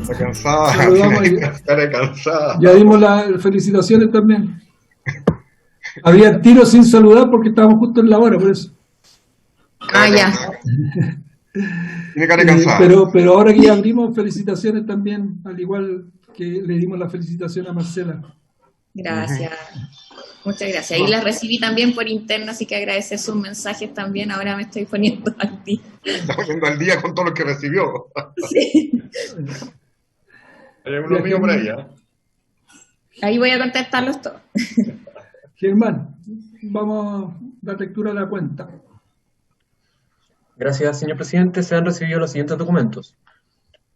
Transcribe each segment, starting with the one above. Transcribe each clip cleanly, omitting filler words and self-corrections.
Está cansada, Saludamos y estaré cansada. ya dimos las felicitaciones también. Había tiro sin saludar porque estábamos justo en la hora, por eso. Ya. Tiene cara cansada. Pero ahora que ya abrimos, felicitaciones también, al igual que le dimos la felicitación a Marcela. Gracias. Muchas gracias. Y las recibí también por interno, así que agradecer sus mensajes también. Ahora me estoy poniendo al día. Está poniendo al día con todo lo que recibió. Sí. Hay algunos míos por ahí, ¿eh? Ahí voy a contestarlos todos. Germán, vamos a dar lectura a la cuenta. Gracias, señor presidente. Se han recibido los siguientes documentos.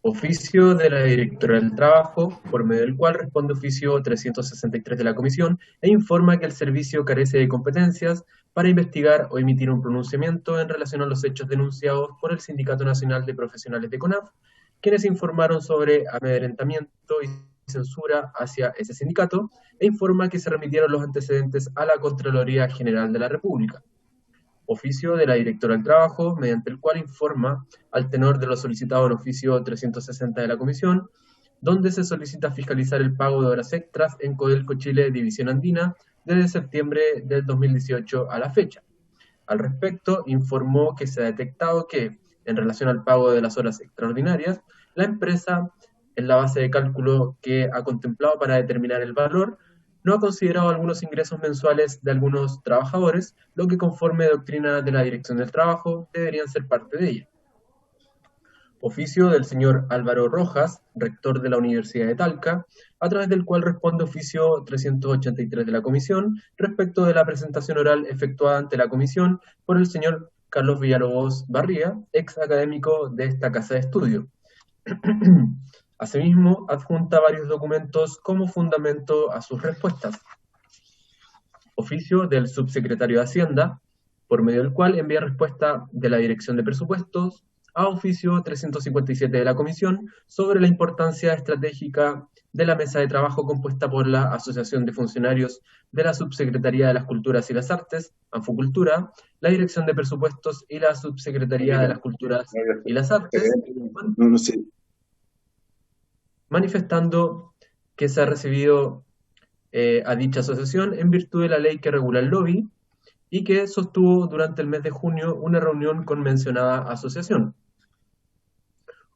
Oficio de la Directora del Trabajo, por medio del cual responde oficio 363 de la Comisión e informa que el servicio carece de competencias para investigar o emitir un pronunciamiento en relación a los hechos denunciados por el Sindicato Nacional de Profesionales de CONAF, quienes informaron sobre amedrentamiento y censura hacia ese sindicato, e informa que se remitieron los antecedentes a la Contraloría General de la República. Oficio de la Directora del Trabajo, mediante el cual informa al tenor de lo solicitado en oficio 360 de la Comisión, donde se solicita fiscalizar el pago de horas extras en Codelco Chile División Andina desde septiembre del 2018 a la fecha. Al respecto, informó que se ha detectado que, en relación al pago de las horas extraordinarias, la empresa, en la base de cálculo que ha contemplado para determinar el valor, no ha considerado algunos ingresos mensuales de algunos trabajadores, lo que conforme doctrina de la Dirección del Trabajo deberían ser parte de ella. Oficio del señor Álvaro Rojas, rector de la Universidad de Talca, a través del cual responde oficio 383 de la Comisión respecto de la presentación oral efectuada ante la Comisión por el señor Carlos Villalobos Barría, ex académico de esta casa de estudio. Asimismo, adjunta varios documentos como fundamento a sus respuestas. Oficio del subsecretario de Hacienda, por medio del cual envía respuesta de la Dirección de Presupuestos a oficio 357 de la Comisión sobre la importancia estratégica de la mesa de trabajo compuesta por la Asociación de Funcionarios de la Subsecretaría de las Culturas y las Artes, Anfucultura, la Dirección de Presupuestos y la Subsecretaría de las Culturas y las Artes, manifestando que se ha recibido a dicha asociación en virtud de la ley que regula el lobby y que sostuvo durante el mes de junio una reunión con mencionada asociación.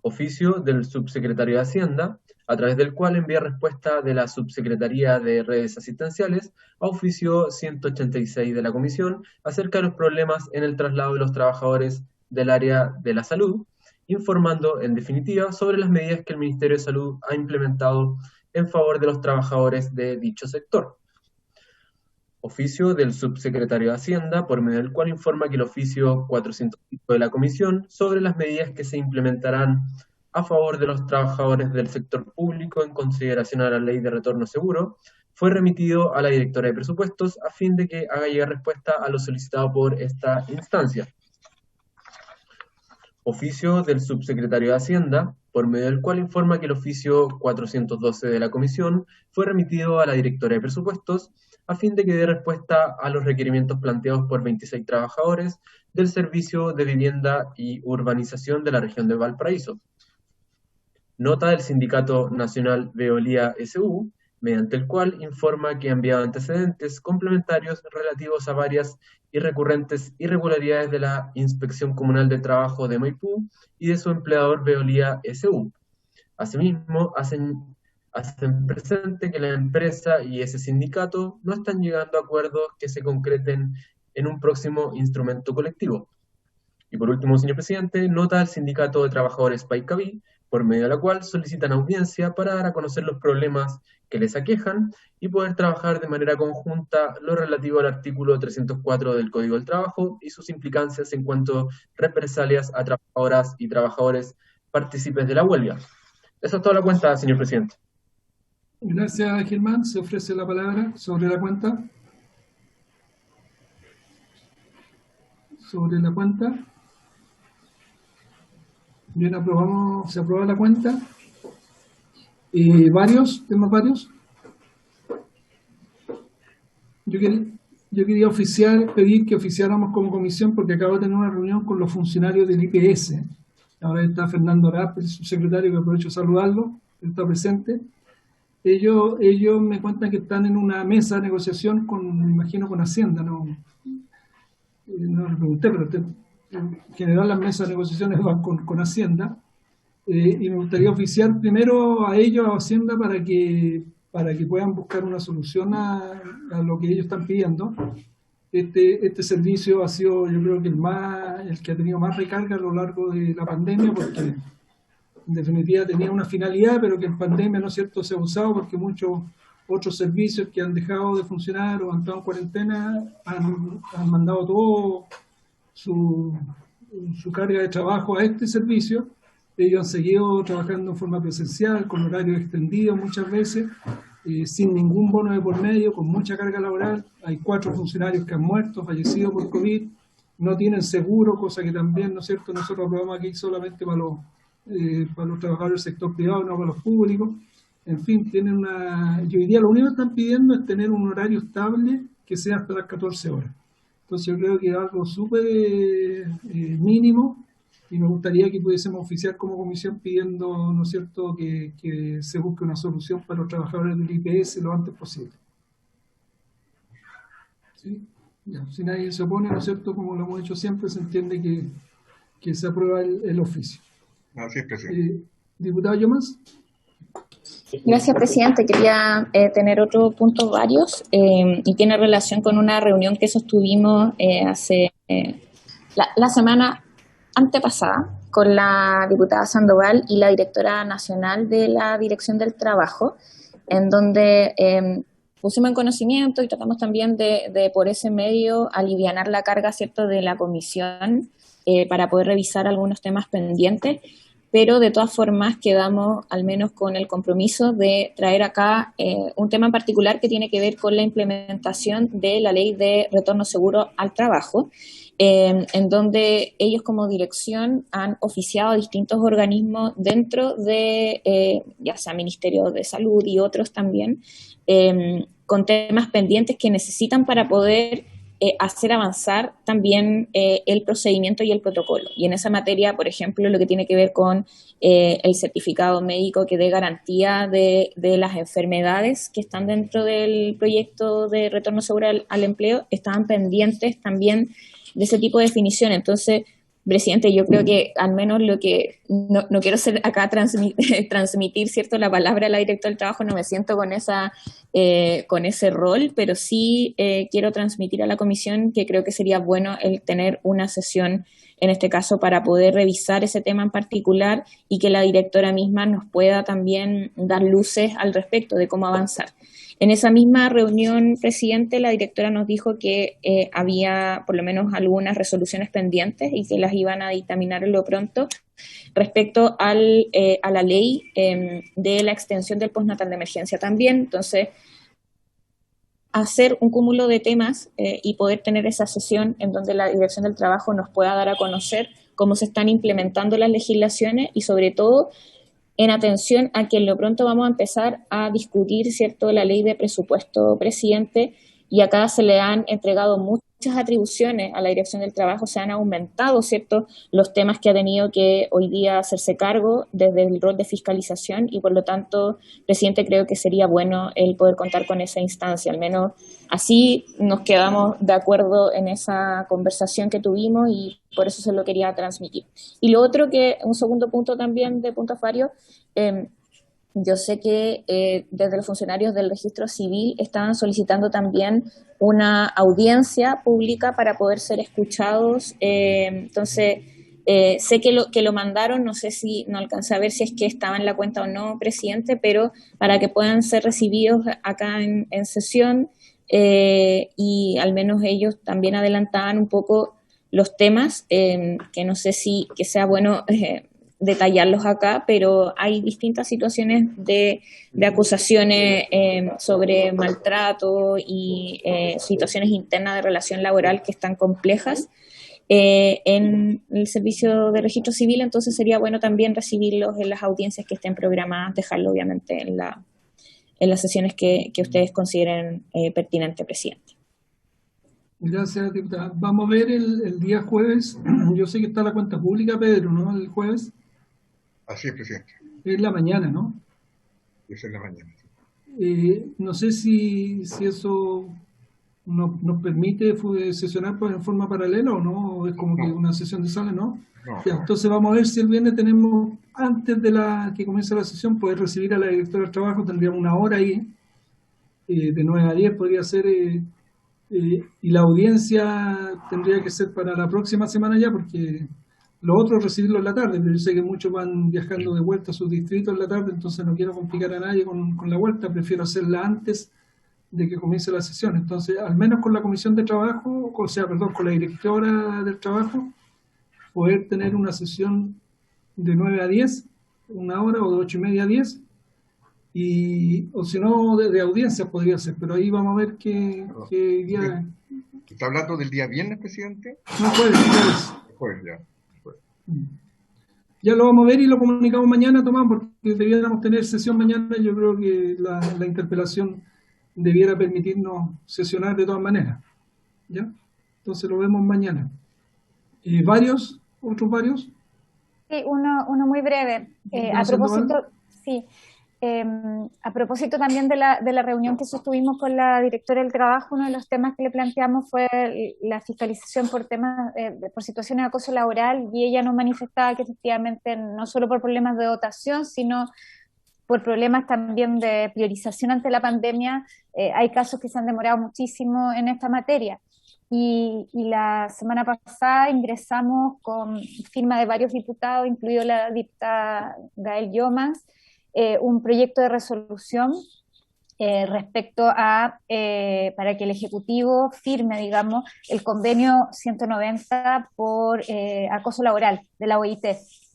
Oficio del subsecretario de Hacienda, a través del cual envía respuesta de la Subsecretaría de Redes Asistenciales a oficio 186 de la Comisión acerca de los problemas en el traslado de los trabajadores del área de la salud, informando, en definitiva, sobre las medidas que el Ministerio de Salud ha implementado en favor de los trabajadores de dicho sector. Oficio del subsecretario de Hacienda, por medio del cual informa que el oficio 405 de la Comisión sobre las medidas que se implementarán a favor de los trabajadores del sector público en consideración a la Ley de Retorno Seguro, fue remitido a la Directora de Presupuestos a fin de que haga llegar respuesta a lo solicitado por esta instancia. Oficio del subsecretario de Hacienda, por medio del cual informa que el oficio 412 de la Comisión fue remitido a la Directora de Presupuestos a fin de que dé respuesta a los requerimientos planteados por 26 trabajadores del Servicio de Vivienda y Urbanización de la región de Valparaíso. Nota del Sindicato Nacional Veolia SU, mediante el cual informa que ha enviado antecedentes complementarios relativos a varias y recurrentes irregularidades de la Inspección Comunal de Trabajo de Maipú y de su empleador Veolia SU. Asimismo, hacen presente que la empresa y ese sindicato no están llegando a acuerdos que se concreten en un próximo instrumento colectivo. Y por último, señor presidente, nota del Sindicato de Trabajadores Paicaví, por medio de la cual solicitan audiencia para dar a conocer los problemas que les aquejan y poder trabajar de manera conjunta lo relativo al artículo 304 del Código del Trabajo y sus implicancias en cuanto a represalias a trabajadoras y trabajadores partícipes de la huelga. Esa es toda la cuenta, señor presidente. Gracias, Germán. Se ofrece la palabra sobre la cuenta. Sobre la cuenta. Bien, aprobamos, se aprueba la cuenta. ¿Temas varios? Yo quería pedir que oficiáramos como comisión porque acabo de tener una reunión con los funcionarios del IPS. Ahora está Fernando Arap, el subsecretario, que aprovecho de saludarlo. está presente. Ellos me cuentan que están en una mesa de negociación me imagino con Hacienda, no le pregunté, pero en general las mesas de negociaciones van con Hacienda, y me gustaría oficiar primero a ellos, a Hacienda, para que puedan buscar una solución a lo que ellos están pidiendo. Este servicio ha sido, yo creo que el que ha tenido más recarga a lo largo de la pandemia, porque en definitiva tenía una finalidad, pero que en pandemia, ¿no es cierto?, se ha usado porque muchos otros servicios que han dejado de funcionar o han estado en cuarentena han mandado todo su carga de trabajo a este servicio. Ellos han seguido trabajando en forma presencial, con horarios extendidos muchas veces, sin ningún bono de por medio, con mucha carga laboral. Hay 4 funcionarios que han muerto, fallecido por COVID, no tienen seguro, cosa que también, ¿no es cierto?, nosotros aprobamos aquí solamente para los trabajadores del sector privado, no para los públicos. En fin, y hoy día lo único que están pidiendo es tener un horario estable que sea hasta las 14 horas. Entonces yo creo que es algo súper mínimo, y me gustaría que pudiésemos oficiar como comisión pidiendo, ¿no es cierto?, que se busque una solución para los trabajadores del IPS lo antes posible. ¿Sí? Ya, si nadie se opone, ¿no es cierto?, como lo hemos hecho siempre, se entiende que se aprueba el oficio. Así es, presidente. Diputado Llomas. Gracias, presidente. Quería tener otro punto varios, y tiene relación con una reunión que sostuvimos hace la semana antepasada con la diputada Sandoval y la directora nacional de la Dirección del Trabajo, en donde pusimos en conocimiento y tratamos también de por ese medio alivianar la carga, ¿cierto?, de la comisión para poder revisar algunos temas pendientes, pero de todas formas quedamos al menos con el compromiso de traer acá un tema en particular que tiene que ver con la implementación de la ley de retorno seguro al trabajo, en donde ellos como dirección han oficiado a distintos organismos dentro de, ya sea Ministerio de Salud y otros también, con temas pendientes que necesitan para poder hacer avanzar también el procedimiento y el protocolo. Y en esa materia, por ejemplo, lo que tiene que ver con el certificado médico que dé garantía de las enfermedades que están dentro del proyecto de retorno seguro al empleo, estaban pendientes también de ese tipo de definición. Entonces, presidente, yo creo que al menos lo que no quiero ser acá transmitir, ¿cierto?, la palabra a la directora del trabajo, no me siento con ese rol, pero sí quiero transmitir a la comisión que creo que sería bueno el tener una sesión en este caso para poder revisar ese tema en particular y que la directora misma nos pueda también dar luces al respecto de cómo avanzar. En esa misma reunión, presidente, la directora nos dijo que había por lo menos algunas resoluciones pendientes y que las iban a dictaminar en lo pronto respecto a la ley de la extensión del postnatal de emergencia también. Entonces, hacer un cúmulo de temas y poder tener esa sesión en donde la Dirección del Trabajo nos pueda dar a conocer cómo se están implementando las legislaciones y sobre todo en atención a que en lo pronto vamos a empezar a discutir, ¿cierto?, la ley de presupuesto, presidente, y acá se le han entregado muchas atribuciones a la Dirección del Trabajo, se han aumentado, ¿cierto?, los temas que ha tenido que hoy día hacerse cargo desde el rol de fiscalización y por lo tanto, presidente, creo que sería bueno el poder contar con esa instancia, al menos así nos quedamos de acuerdo en esa conversación que tuvimos y por eso se lo quería transmitir. Y lo otro que, un segundo punto también de puntos varios, yo sé que desde los funcionarios del registro civil estaban solicitando también una audiencia pública para poder ser escuchados. Entonces, sé que lo mandaron, no sé si, no alcancé a ver si es que estaba en la cuenta o no, presidente, pero para que puedan ser recibidos acá en sesión y al menos ellos también adelantaban un poco los temas, que no sé si que sea bueno detallarlos acá, pero hay distintas situaciones de acusaciones sobre maltrato y situaciones internas de relación laboral que están complejas en el servicio de registro civil, entonces sería bueno también recibirlos en las audiencias que estén programadas, dejarlo obviamente en las sesiones que ustedes consideren pertinente, presidente. Gracias, diputada. Vamos a ver el día jueves. Yo sé que está la cuenta pública, Pedro, ¿no? El jueves. Así es, presidente. Es la mañana, ¿no? 10 en la mañana. No sé si eso nos permite sesionar pues, en forma paralela o no, o es como que una sesión de sala, ¿no? No. Ya, entonces vamos a ver si el viernes tenemos, antes de que comience la sesión, poder recibir a la directora del trabajo, tendríamos una hora ahí, de 9 a 10 podría ser, y la audiencia tendría que ser para la próxima semana ya, porque lo otro es recibirlo en la tarde, pero yo sé que muchos van viajando de vuelta a sus distritos en la tarde, entonces no quiero complicar a nadie con la vuelta, prefiero hacerla antes de que comience la sesión. Entonces, al menos con la comisión de trabajo, o sea, perdón, con la directora del trabajo, poder tener una sesión de 9 a 10, una hora, o de 8:30 a 10, o si no, de audiencia podría ser, pero ahí vamos a ver qué día... ¿Está hablando del día viernes, presidente? No, jueves. Jueves ya. Ya lo vamos a ver y lo comunicamos mañana, Tomás, porque debiéramos tener sesión mañana. Yo creo que la interpelación debiera permitirnos sesionar de todas maneras. ¿Ya? Entonces lo vemos mañana. ¿Varios? ¿Otros varios? Sí, uno muy breve. A propósito, sí. A propósito también de la reunión que sostuvimos con la directora del trabajo, uno de los temas que le planteamos fue la fiscalización por temas por situaciones de acoso laboral, y ella nos manifestaba que efectivamente no solo por problemas de dotación, sino por problemas también de priorización ante la pandemia, hay casos que se han demorado muchísimo en esta materia. Y la semana pasada ingresamos con firma de varios diputados, incluido la diputada Gael Llomas, un proyecto de resolución respecto a, para que el Ejecutivo firme, digamos, el convenio 190 por acoso laboral de la OIT,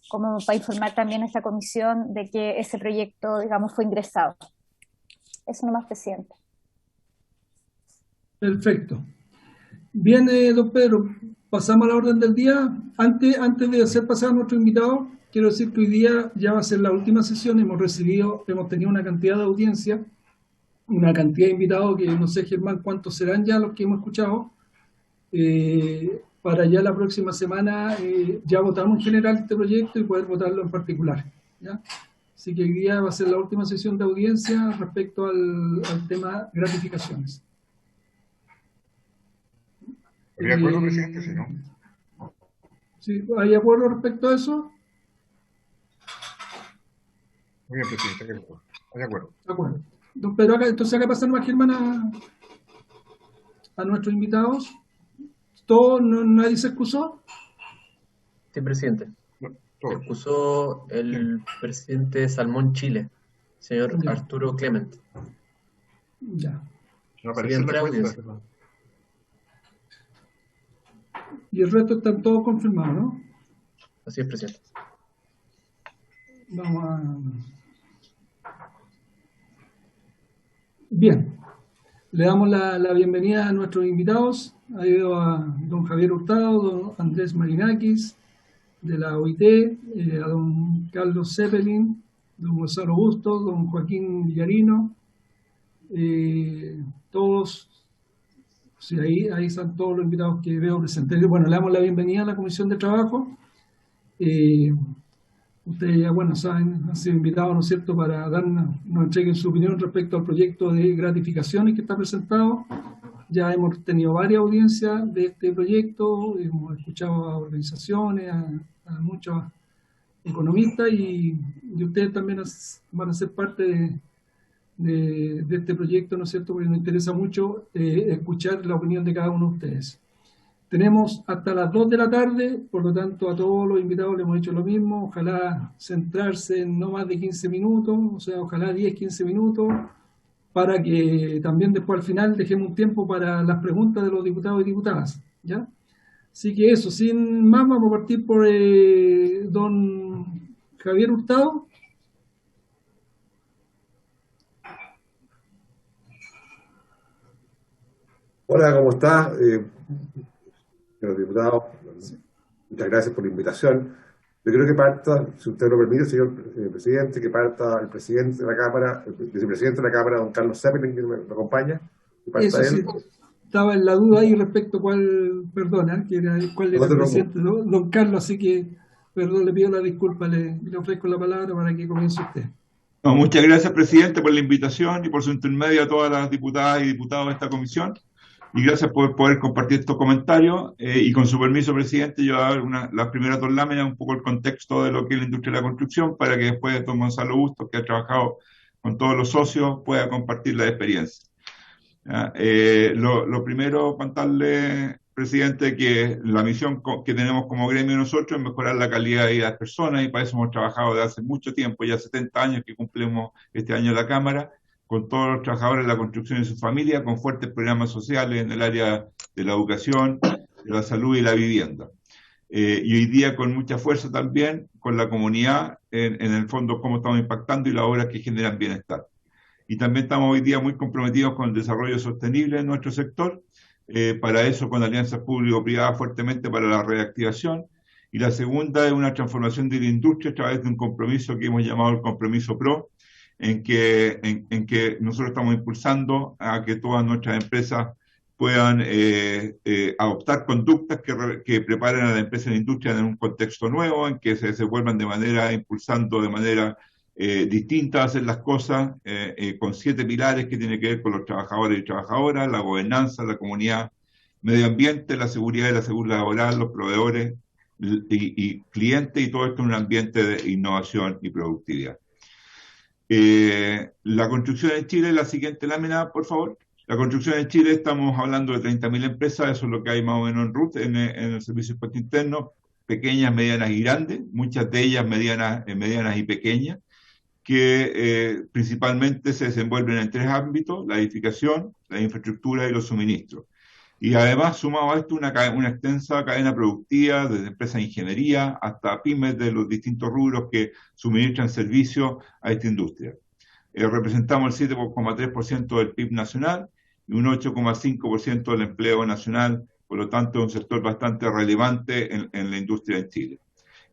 como para informar también a esta comisión de que ese proyecto, digamos, fue ingresado. Eso nomás, presidente. Perfecto. Bien, don Pedro, pasamos a la orden del día. Antes de hacer pasar a nuestro invitado, quiero decir que hoy día ya va a ser la última sesión. Hemos tenido una cantidad de audiencia, una cantidad de invitados que no sé, Germán, cuántos serán ya los que hemos escuchado. Para ya la próxima semana ya votamos en general este proyecto y poder votarlo en particular, ¿ya? Así que hoy día va a ser la última sesión de audiencia respecto al tema gratificaciones. ¿Hay acuerdo, presidente? Sí, ¿no? ¿Sí? ¿Hay acuerdo respecto a eso? Muy bien, presidente. Hay acuerdo. De acuerdo. Pero entonces acá pasamos a Germán a nuestros invitados. ¿Nadie se excusó? Sí, presidente. No, Se todo. excusó el presidente Salmón Chile, señor Ya. Arturo Clement. Ya. No aparece en la cuenta. Y el resto están todos confirmados, ¿no? Así es, presidente. Vamos a... Bien. Le damos la bienvenida a nuestros invitados. Ha ido a don Javier Hurtado, don Andrés Marinakis, de la OIT, a don Carlos Zeppelin, don Gonzalo Bustos, don Joaquín Villarino, todos, sí, ahí están todos los invitados que veo presentes. Bueno, le damos la bienvenida a la Comisión de Trabajo. Ustedes ya, bueno, saben, han sido invitados, ¿no es cierto?, para nos entreguen su opinión respecto al proyecto de gratificaciones que está presentado. Ya hemos tenido varias audiencias de este proyecto, hemos escuchado a organizaciones, a muchos economistas, y ustedes también van a ser parte de este proyecto, ¿no es cierto?, porque nos interesa mucho escuchar la opinión de cada uno de ustedes. Tenemos hasta las 2 de la tarde, por lo tanto a todos los invitados les hemos dicho lo mismo, ojalá centrarse en no más de 15 minutos, o sea, ojalá 10, 15 minutos, para que también después al final dejemos un tiempo para las preguntas de los diputados y diputadas, ¿ya? Así que eso, sin más, vamos a partir por don Javier Hurtado. Hola, ¿cómo está? Señor diputado, muchas gracias por la invitación. Yo creo que parta, si usted lo permite, señor presidente, que parta el presidente de la Cámara, el vicepresidente de la Cámara, don Carlos Zeppelin, que me acompaña. Que parta Eso sí, él. estaba en la duda ahí respecto a cuál era el presidente, ¿no? Don Carlos, así que, perdón, le pido la disculpa, le ofrezco la palabra para que comience usted. No, muchas gracias, presidente, por la invitación y por su intermedio a todas las diputadas y diputados de esta comisión. Y gracias por poder compartir estos comentarios. Y con su permiso, presidente, yo voy a dar las primeras dos láminas, un poco el contexto de lo que es la industria de la construcción, para que después don Gonzalo Bustos, que ha trabajado con todos los socios, pueda compartir la experiencia. Lo primero, contarle, presidente, que la misión que tenemos como gremio nosotros es mejorar la calidad de vida de las personas, y para eso hemos trabajado desde hace mucho tiempo, ya 70 años que cumplimos este año en la Cámara, con todos los trabajadores de la construcción y su familia, con fuertes programas sociales en el área de la educación, de la salud y la vivienda. Y hoy día con mucha fuerza también con la comunidad, en el fondo cómo estamos impactando y las obras que generan bienestar. Y también estamos hoy día muy comprometidos con el desarrollo sostenible en nuestro sector, para eso con alianzas público-privadas fuertemente para la reactivación. Y la segunda es una transformación de la industria a través de un compromiso que hemos llamado el compromiso PRO, en que nosotros estamos impulsando a que todas nuestras empresas puedan adoptar conductas que preparen a la empresa y la industria en un contexto nuevo, en que se desenvuelvan de manera, impulsando de manera distinta a hacer las cosas, con 7 pilares que tienen que ver con los trabajadores y trabajadoras, la gobernanza, la comunidad, medio ambiente, la seguridad y la seguridad laboral, los proveedores y clientes, y todo esto en un ambiente de innovación y productividad. La construcción en Chile, la siguiente lámina, por favor. La construcción en Chile, estamos hablando de 30.000 empresas, eso es lo que hay más o menos en RUT, en el Servicio de Impuesto Interno, pequeñas, medianas y grandes, muchas de ellas medianas y pequeñas, que principalmente se desenvuelven en 3 ámbitos: la edificación, la infraestructura y los suministros. Y además, sumado a esto, una extensa cadena productiva, desde empresas de ingeniería hasta pymes de los distintos rubros que suministran servicios a esta industria. Representamos el 7,3% del PIB nacional y un 8,5% del empleo nacional, por lo tanto es un sector bastante relevante en la industria en Chile.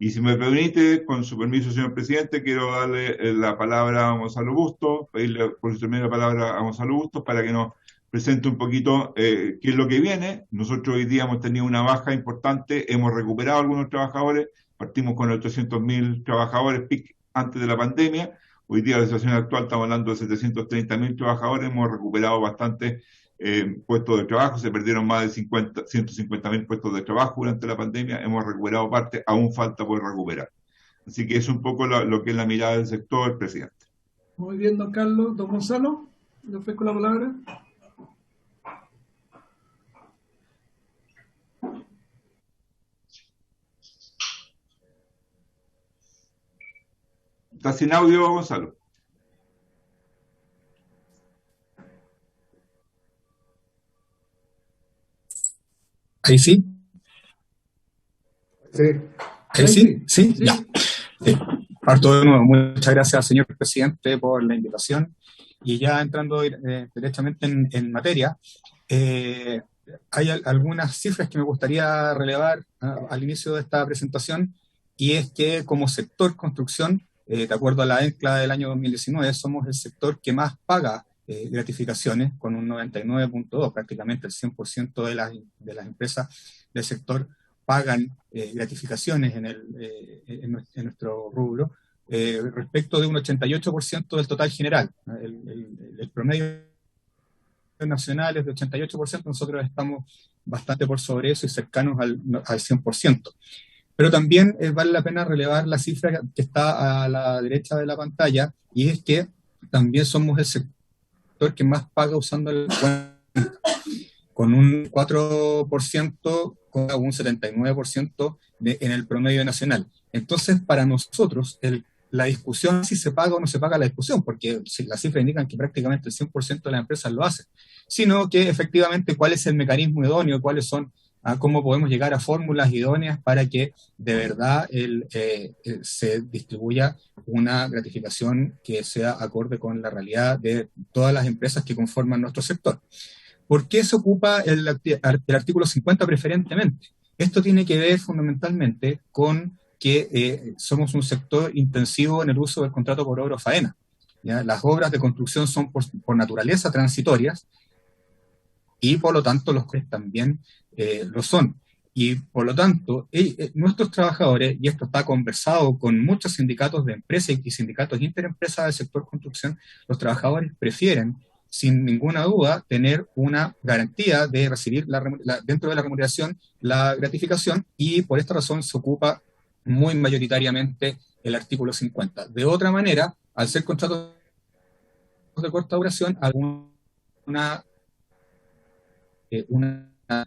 Y si me permite, con su permiso, señor presidente, quiero darle la palabra a Gonzalo Bustos, pedirle por su término la palabra a Gonzalo Bustos para que nos presente un poquito qué es lo que viene. Nosotros hoy día hemos tenido una baja importante, hemos recuperado algunos trabajadores, partimos con 800.000 trabajadores PIC antes de la pandemia. Hoy día la situación actual, estamos hablando de 730.000 trabajadores, hemos recuperado bastante puestos de trabajo, se perdieron más de 150.000 puestos de trabajo durante la pandemia, hemos recuperado parte, aún falta por recuperar. Así que es un poco lo que es la mirada del sector, presidente. Muy bien, don Carlos. Don Gonzalo, le ofrezco la palabra. ¿Está sin audio, Gonzalo? Ahí sí. Sí. Ahí sí, sí, ya. Parto de nuevo. Muchas gracias, señor presidente, por la invitación. Y ya entrando directamente en materia, hay algunas cifras que me gustaría relevar al inicio de esta presentación, y es que como sector construcción, de acuerdo a la ENCLA del año 2019, somos el sector que más paga gratificaciones, con un 99.2%, prácticamente el 100% de las empresas del sector pagan gratificaciones en nuestro rubro, respecto de un 88% del total general. El promedio nacional es de 88%, nosotros estamos bastante por sobre eso y cercanos al 100%. Pero también vale la pena relevar la cifra que está a la derecha de la pantalla, y es que también somos el sector que más paga usando el cuenta, con un 4%, con un 79% en el promedio nacional. Entonces, para nosotros, la discusión si se paga o no se paga la discusión, porque las cifras indican que prácticamente el 100% de las empresas lo hacen, sino que efectivamente cuál es el mecanismo idóneo, cuáles son, cómo podemos llegar a fórmulas idóneas para que de verdad se distribuya una gratificación que sea acorde con la realidad de todas las empresas que conforman nuestro sector. ¿Por qué se ocupa el artículo 50 preferentemente? Esto tiene que ver fundamentalmente con que somos un sector intensivo en el uso del contrato por obra o faena. ¿Ya? Las obras de construcción son por naturaleza transitorias, y por lo tanto los costes también lo son. Y por lo tanto, nuestros trabajadores, y esto está conversado con muchos sindicatos de empresas y sindicatos interempresas del sector construcción, los trabajadores prefieren, sin ninguna duda, tener una garantía de recibir dentro de la remuneración la gratificación, y por esta razón se ocupa muy mayoritariamente el artículo 50. De otra manera, al ser contratos de corta duración, una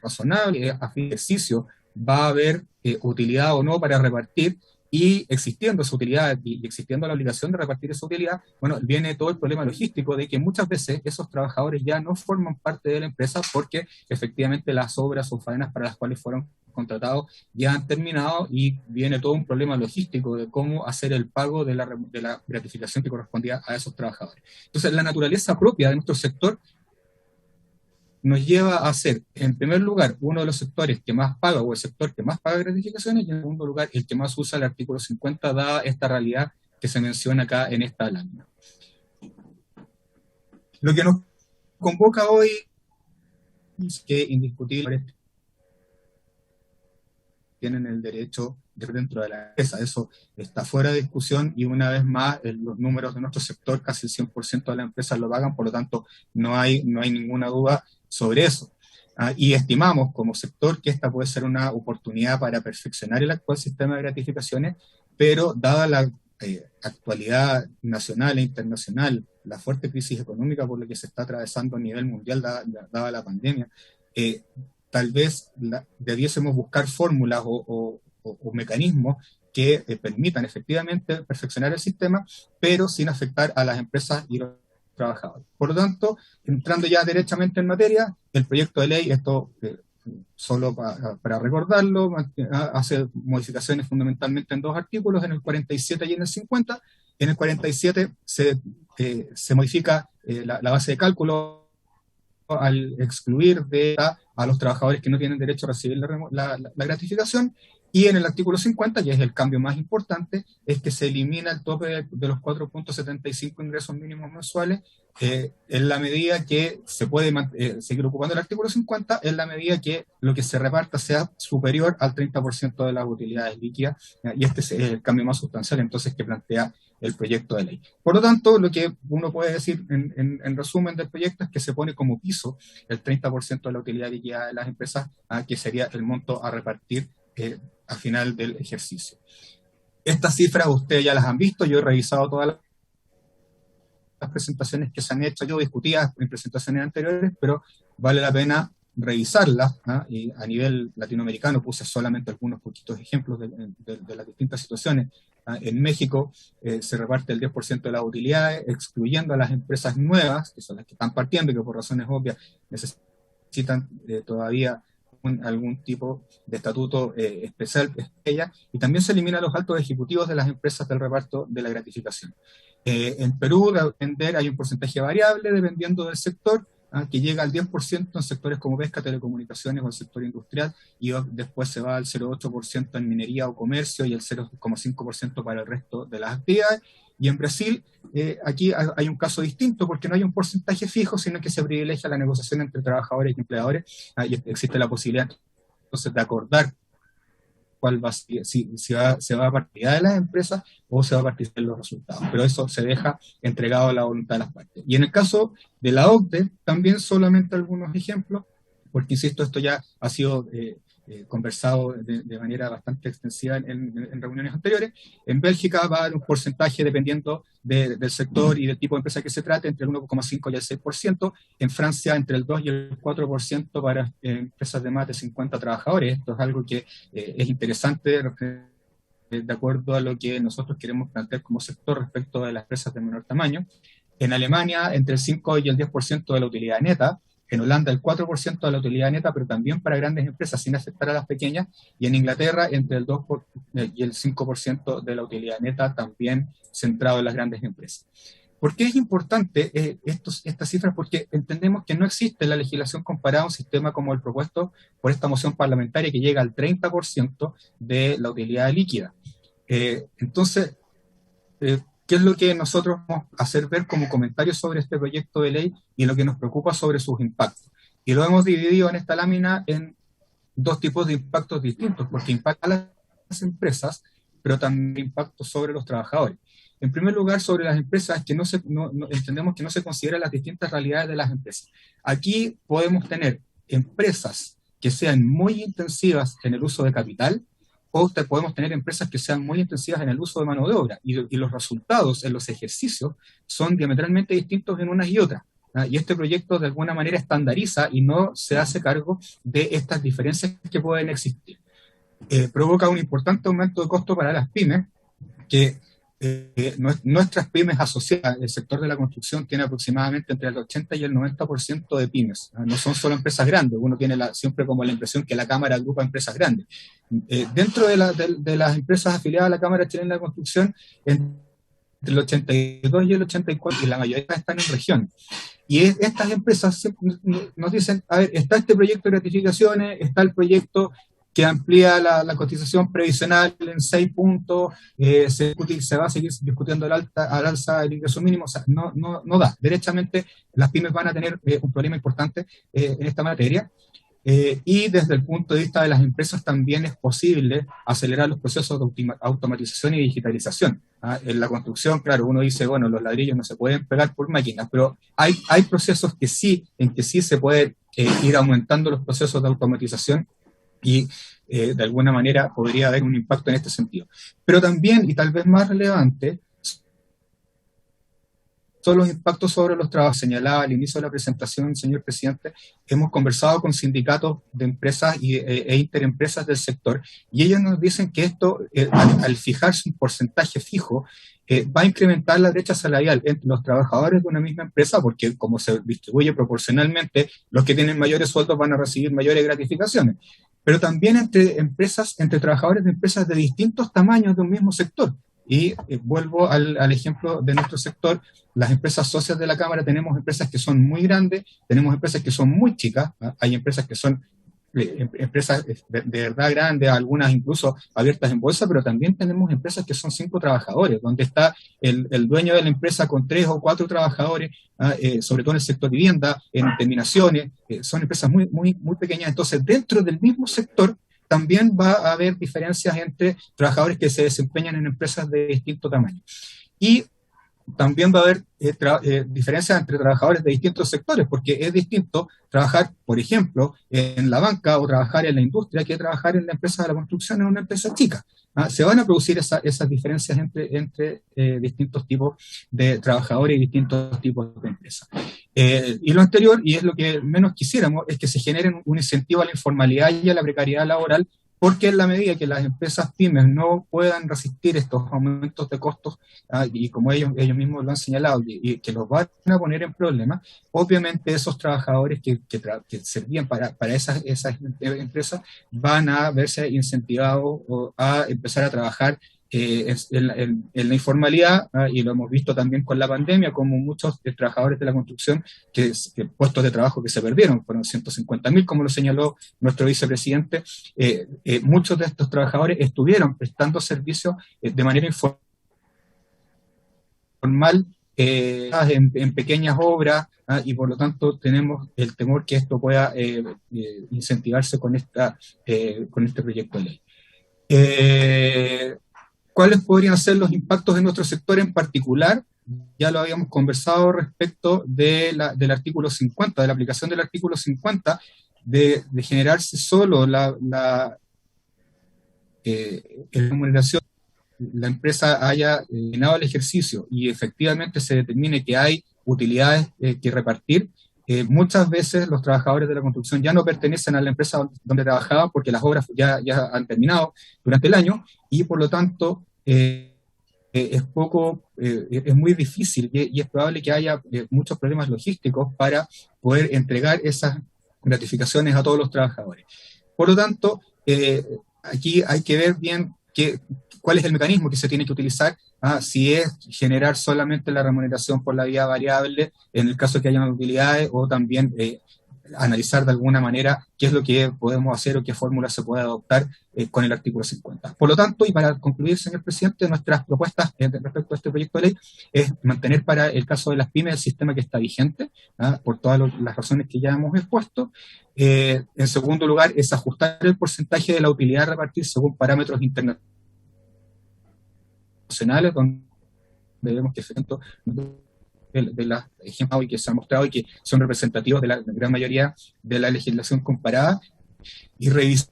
razonable a fin de ejercicio va a haber utilidad o no para repartir, y existiendo esa utilidad y existiendo la obligación de repartir esa utilidad, bueno, viene todo el problema logístico de que muchas veces esos trabajadores ya no forman parte de la empresa porque efectivamente las obras o faenas para las cuales fueron contratados ya han terminado, y viene todo un problema logístico de cómo hacer el pago de la gratificación que correspondía a esos trabajadores. Entonces, la naturaleza propia de nuestro sector nos lleva a ser, en primer lugar, uno de los sectores que más paga, o el sector que más paga gratificaciones, y en segundo lugar, el que más usa el artículo 50, dada esta realidad que se menciona acá en esta lámina. Lo que nos convoca hoy es que indiscutiblemente tienen el derecho dentro de la empresa. Eso está fuera de discusión, y una vez más los números de nuestro sector, casi el 100% de las empresas lo pagan, por lo tanto no hay ninguna duda sobre eso. Y estimamos como sector que esta puede ser una oportunidad para perfeccionar el actual sistema de gratificaciones, pero dada la actualidad nacional e internacional, la fuerte crisis económica por la que se está atravesando a nivel mundial dada la pandemia, tal vez debiésemos buscar fórmulas o mecanismos que permitan efectivamente perfeccionar el sistema, pero sin afectar a las empresas y los trabajadores. Por lo tanto, entrando ya derechamente en materia, el proyecto de ley, esto solo para recordarlo, hace modificaciones fundamentalmente en dos artículos, en el 47 y en el 50. En el 47 se modifica la base de cálculo al excluir a los trabajadores que no tienen derecho a recibir la gratificación, y en el artículo 50, que es el cambio más importante, es que se elimina el tope de los 4.75 ingresos mínimos mensuales, en la medida que se puede seguir ocupando el artículo 50, en la medida que lo que se reparta sea superior al 30% de las utilidades líquidas, y este es el cambio más sustancial entonces que plantea el proyecto de ley. Por lo tanto, lo que uno puede decir en resumen del proyecto es que se pone como piso el 30% de la utilidad líquida de las empresas, que sería el monto a repartir a final del ejercicio. Estas cifras ustedes ya las han visto, yo he revisado todas las presentaciones que se han hecho, yo discutía en presentaciones anteriores, pero vale la pena revisarlas, y a nivel latinoamericano puse solamente algunos poquitos ejemplos de las distintas situaciones. En México se reparte el 10% de las utilidades, excluyendo a las empresas nuevas, que son las que están partiendo y que por razones obvias necesitan todavía algún tipo de estatuto especial, y también se eliminan los altos ejecutivos de las empresas del reparto de la gratificación. En Perú, de depender, hay un porcentaje variable dependiendo del sector, que llega al 10% en sectores como pesca, telecomunicaciones o el sector industrial, y después se va al 0,8% en minería o comercio y el 0,5% para el resto de las actividades. Y en Brasil, aquí hay un caso distinto porque no hay un porcentaje fijo, sino que se privilegia la negociación entre trabajadores y empleadores, y existe la posibilidad entonces de acordar cuál si se va a partir de las empresas o se va a partir de los resultados, pero eso se deja entregado a la voluntad de las partes. Y en el caso de la OCDE, también solamente algunos ejemplos, porque insisto, esto ya ha sido conversado de manera bastante extensiva en reuniones anteriores. En Bélgica va a haber un porcentaje dependiendo del sector y del tipo de empresa que se trate, entre el 1,5 y el 6%. En Francia, entre el 2 y el 4% para empresas de más de 50 trabajadores. Esto es algo que es interesante de acuerdo a lo que nosotros queremos plantear como sector respecto de las empresas de menor tamaño. En Alemania, entre el 5 y el 10% de la utilidad neta. En Holanda el 4% de la utilidad neta, pero también para grandes empresas sin afectar a las pequeñas, y en Inglaterra entre el 2 y el 5% de la utilidad neta, también centrado en las grandes empresas. ¿Por qué es importante estas cifras? Porque entendemos que no existe en la legislación comparada un sistema como el propuesto por esta moción parlamentaria que llega al 30% de la utilidad líquida. Entonces, ¿qué es lo que nosotros vamos a hacer ver como comentarios sobre este proyecto de ley y lo que nos preocupa sobre sus impactos? Y lo hemos dividido en esta lámina en dos tipos de impactos distintos, porque impacta a las empresas, pero también impactos sobre los trabajadores. En primer lugar, sobre las empresas, que entendemos que no se consideran las distintas realidades de las empresas. Aquí podemos tener empresas que sean muy intensivas en el uso de capital, o podemos tener empresas que sean muy intensivas en el uso de mano de obra, y los resultados en los ejercicios son diametralmente distintos en unas y otras. Y este proyecto de alguna manera estandariza y no se hace cargo de estas diferencias que pueden existir. Provoca un importante aumento de costo para las pymes, que nuestras pymes asociadas, el sector de la construcción tiene aproximadamente entre el 80 y el 90% de pymes. No son solo empresas grandes, uno tiene siempre como la impresión que la Cámara agrupa empresas grandes. Dentro de las empresas afiliadas a la Cámara Chilena de Construcción, entre el 82 y el 84, y la mayoría están en regiones. Y estas empresas nos dicen, a ver, está este proyecto de gratificaciones, está el proyecto que amplía la cotización previsional en 6 puntos, se va a seguir discutiendo al alza el ingreso mínimo, o sea, no da. Derechamente, las pymes van a tener un problema importante en esta materia, y desde el punto de vista de las empresas también es posible acelerar los procesos de automatización y digitalización. En la construcción, claro, uno dice, bueno, los ladrillos no se pueden pegar por máquinas, pero hay procesos en que sí se puede ir aumentando los procesos de automatización, y de alguna manera podría haber un impacto en este sentido. Pero también, y tal vez más relevante, son los impactos sobre los trabajos. Señalaba al inicio de la presentación, señor presidente, hemos conversado con sindicatos de empresas e interempresas del sector, y ellos nos dicen que esto, al fijarse un porcentaje fijo, va a incrementar la brecha salarial entre los trabajadores de una misma empresa, porque como se distribuye proporcionalmente, los que tienen mayores sueldos van a recibir mayores gratificaciones, pero también entre trabajadores de empresas de distintos tamaños de un mismo sector. Y vuelvo al ejemplo de nuestro sector, las empresas socias de la Cámara, tenemos empresas que son muy grandes, tenemos empresas que son muy chicas, hay empresas que son empresas de verdad grandes, algunas incluso abiertas en bolsa, pero también tenemos empresas que son 5 trabajadores, donde está el dueño de la empresa con 3 o 4 trabajadores, sobre todo en el sector vivienda, en terminaciones, son empresas muy, muy, muy pequeñas. Entonces, dentro del mismo sector también va a haber diferencias entre trabajadores que se desempeñan en empresas de distinto tamaño. Y también va a haber diferencias entre trabajadores de distintos sectores, porque es distinto trabajar, por ejemplo, en la banca o trabajar en la industria que trabajar en la empresa de la construcción en una empresa chica. Se van a producir esas diferencias entre distintos tipos de trabajadores y distintos tipos de empresas. Y lo anterior, y es lo que menos quisiéramos, es que se genere un incentivo a la informalidad y a la precariedad laboral, porque en la medida que las empresas pymes no puedan resistir estos aumentos de costos, y como ellos mismos lo han señalado, y que los van a poner en problemas, obviamente esos trabajadores que servían para esas empresas van a verse incentivados a empezar a trabajar en la informalidad, y lo hemos visto también con la pandemia, como muchos trabajadores de la construcción, que puestos de trabajo que se perdieron, fueron 150.000, como lo señaló nuestro vicepresidente. Muchos de estos trabajadores estuvieron prestando servicios de manera informal, en pequeñas obras, y por lo tanto tenemos el temor que esto pueda incentivarse con este proyecto de ley. ¿Cuáles podrían ser los impactos en nuestro sector en particular? Ya lo habíamos conversado respecto del artículo 50, de la aplicación del artículo 50, de generarse solo la remuneración, la empresa haya terminado el ejercicio y efectivamente se determine que hay utilidades que repartir. Muchas veces los trabajadores de la construcción ya no pertenecen a la empresa donde trabajaban porque las obras ya han terminado durante el año, y por lo tanto es muy difícil y es probable que haya muchos problemas logísticos para poder entregar esas gratificaciones a todos los trabajadores. Por lo tanto, aquí hay que ver bien cuál es el mecanismo que se tiene que utilizar, si es generar solamente la remuneración por la vía variable en el caso de que haya utilidades, o también analizar de alguna manera qué es lo que podemos hacer o qué fórmula se puede adoptar con el artículo 50. Por lo tanto, y para concluir, señor presidente, nuestras propuestas respecto a este proyecto de ley es mantener para el caso de las pymes el sistema que está vigente, por todas las razones que ya hemos expuesto. En segundo lugar, es ajustar el porcentaje de la utilidad a repartir según parámetros internacionales, donde vemos que de las ejemplos que se han mostrado y que son representativos de la gran mayoría de la legislación comparada, y revisar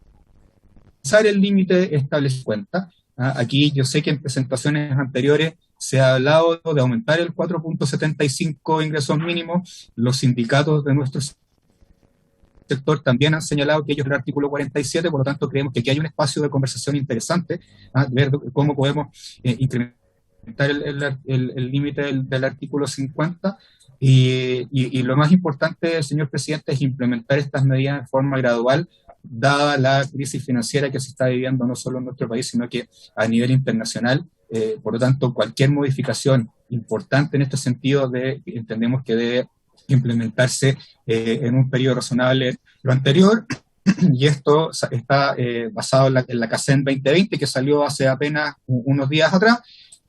el límite establecido. Aquí yo sé que en presentaciones anteriores se ha hablado de aumentar el 4.75 ingresos mínimos. Los sindicatos de nuestro sector también han señalado que ellos el artículo 47, por lo tanto creemos que aquí hay un espacio de conversación interesante, ver cómo podemos incrementar el límite del artículo 50, y lo más importante, señor presidente, es implementar estas medidas de forma gradual, dada la crisis financiera que se está viviendo no solo en nuestro país, sino que a nivel internacional. Por lo tanto, cualquier modificación importante en este sentido entendemos que debe implementarse en un periodo razonable lo anterior, y esto está basado en la CACEN 2020, que salió hace apenas unos días atrás,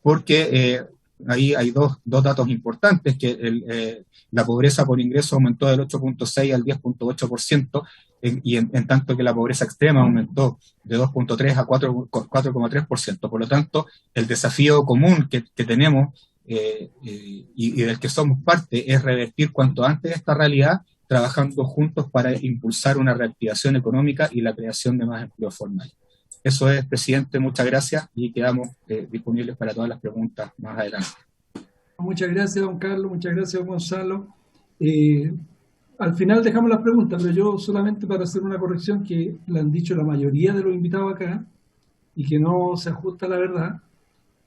porque ahí hay dos datos importantes, que la pobreza por ingreso aumentó del 8.6 al 10.8%, y en tanto que la pobreza extrema aumentó de 2.3 a 4.3%. Por lo tanto, el desafío común que tenemos y del que somos parte es revertir cuanto antes esta realidad, trabajando juntos para impulsar una reactivación económica y la creación de más empleo formal. Eso es, presidente, muchas gracias, y quedamos disponibles para todas las preguntas más adelante. Muchas gracias, don Carlos, muchas gracias, don Gonzalo. Al final dejamos las preguntas, pero yo solamente para hacer una corrección que le han dicho la mayoría de los invitados acá y que no se ajusta a la verdad,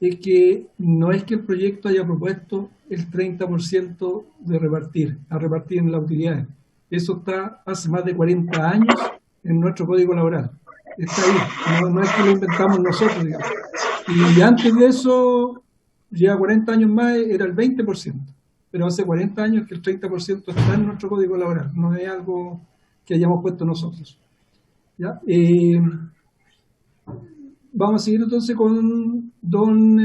es que no es que el proyecto haya propuesto el 30% de repartir en las utilidades. Eso está hace más de 40 años en nuestro Código Laboral. Está ahí, no es que lo inventamos nosotros, digamos. Y antes de eso, ya 40 años más, era el 20%. Pero hace 40 años que el 30% está en nuestro Código Laboral, no es algo que hayamos puesto nosotros. ¿Ya? Vamos a seguir entonces con don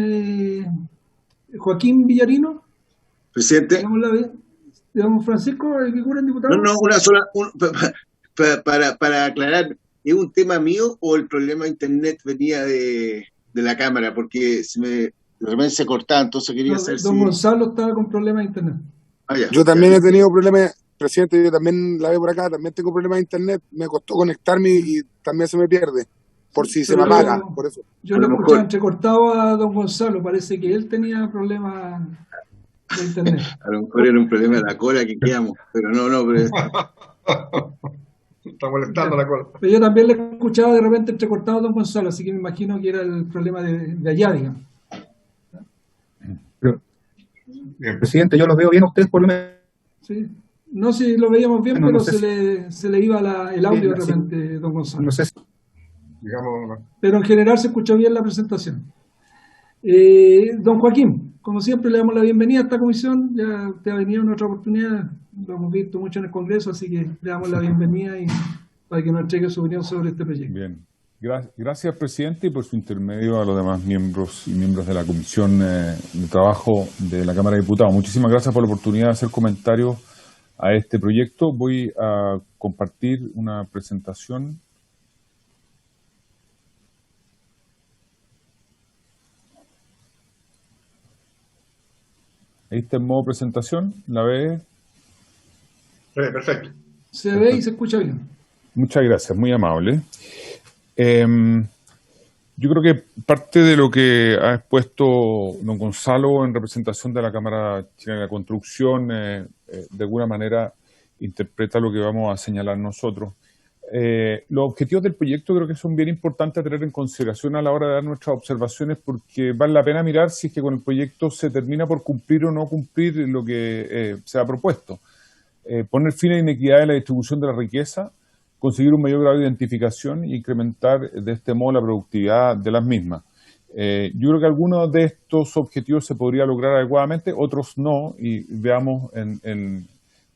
Joaquín Villarino. Presidente. Don Francisco, el que cura el diputado. No, una sola, para aclarar, ¿es un tema mío o el problema de internet venía de la cámara? Porque de repente se cortaba, entonces quería saber don Gonzalo estaba con problemas de internet. Yo también he tenido problemas, presidente, yo también la veo por acá, también tengo problemas de internet, me costó conectarme y también se me pierde, por si se me apaga, por eso. Yo lo escuchaba entrecortado a don Gonzalo, parece que él tenía problemas de internet. A lo mejor era un problema de la cola que quedamos, pero no, pero... Está molestando la cola. Pero yo también le escuchaba de repente entrecortado a don Gonzalo, así que me imagino que era el problema de allá, digamos. Bien. Presidente, yo los veo bien a ustedes por lo menos. Sí. No, sí, lo veíamos bien, pero no sé se le iba el audio de repente, don Gonzalo. No sé si... Pero en general se escuchó bien la presentación. Don Joaquín, como siempre le damos la bienvenida a esta comisión. Ya usted ha venido en otra oportunidad, lo hemos visto mucho en el Congreso, así que le damos la bienvenida y para que nos entregue su opinión sobre este proyecto. Bien. Gracias, presidente, y por su intermedio a los demás miembros y miembros de la Comisión de Trabajo de la Cámara de Diputados. Muchísimas gracias por la oportunidad de hacer comentarios a este proyecto. Voy a compartir una presentación. Ahí está en modo presentación, ¿la ve? Sí, perfecto. Se ve y se escucha bien. Muchas gracias, muy amable. Yo creo que parte de lo que ha expuesto don Gonzalo en representación de la Cámara Chilena de la Construcción de alguna manera interpreta lo que vamos a señalar nosotros. Los objetivos del proyecto creo que son bien importantes a tener en consideración a la hora de dar nuestras observaciones, porque vale la pena mirar si es que con el proyecto se termina por cumplir o no cumplir lo que se ha propuesto. Poner fin a la inequidad en la distribución de la riqueza, conseguir un mayor grado de identificación e incrementar de este modo la productividad de las mismas. Yo creo que algunos de estos objetivos se podría lograr adecuadamente, otros no, y veamos en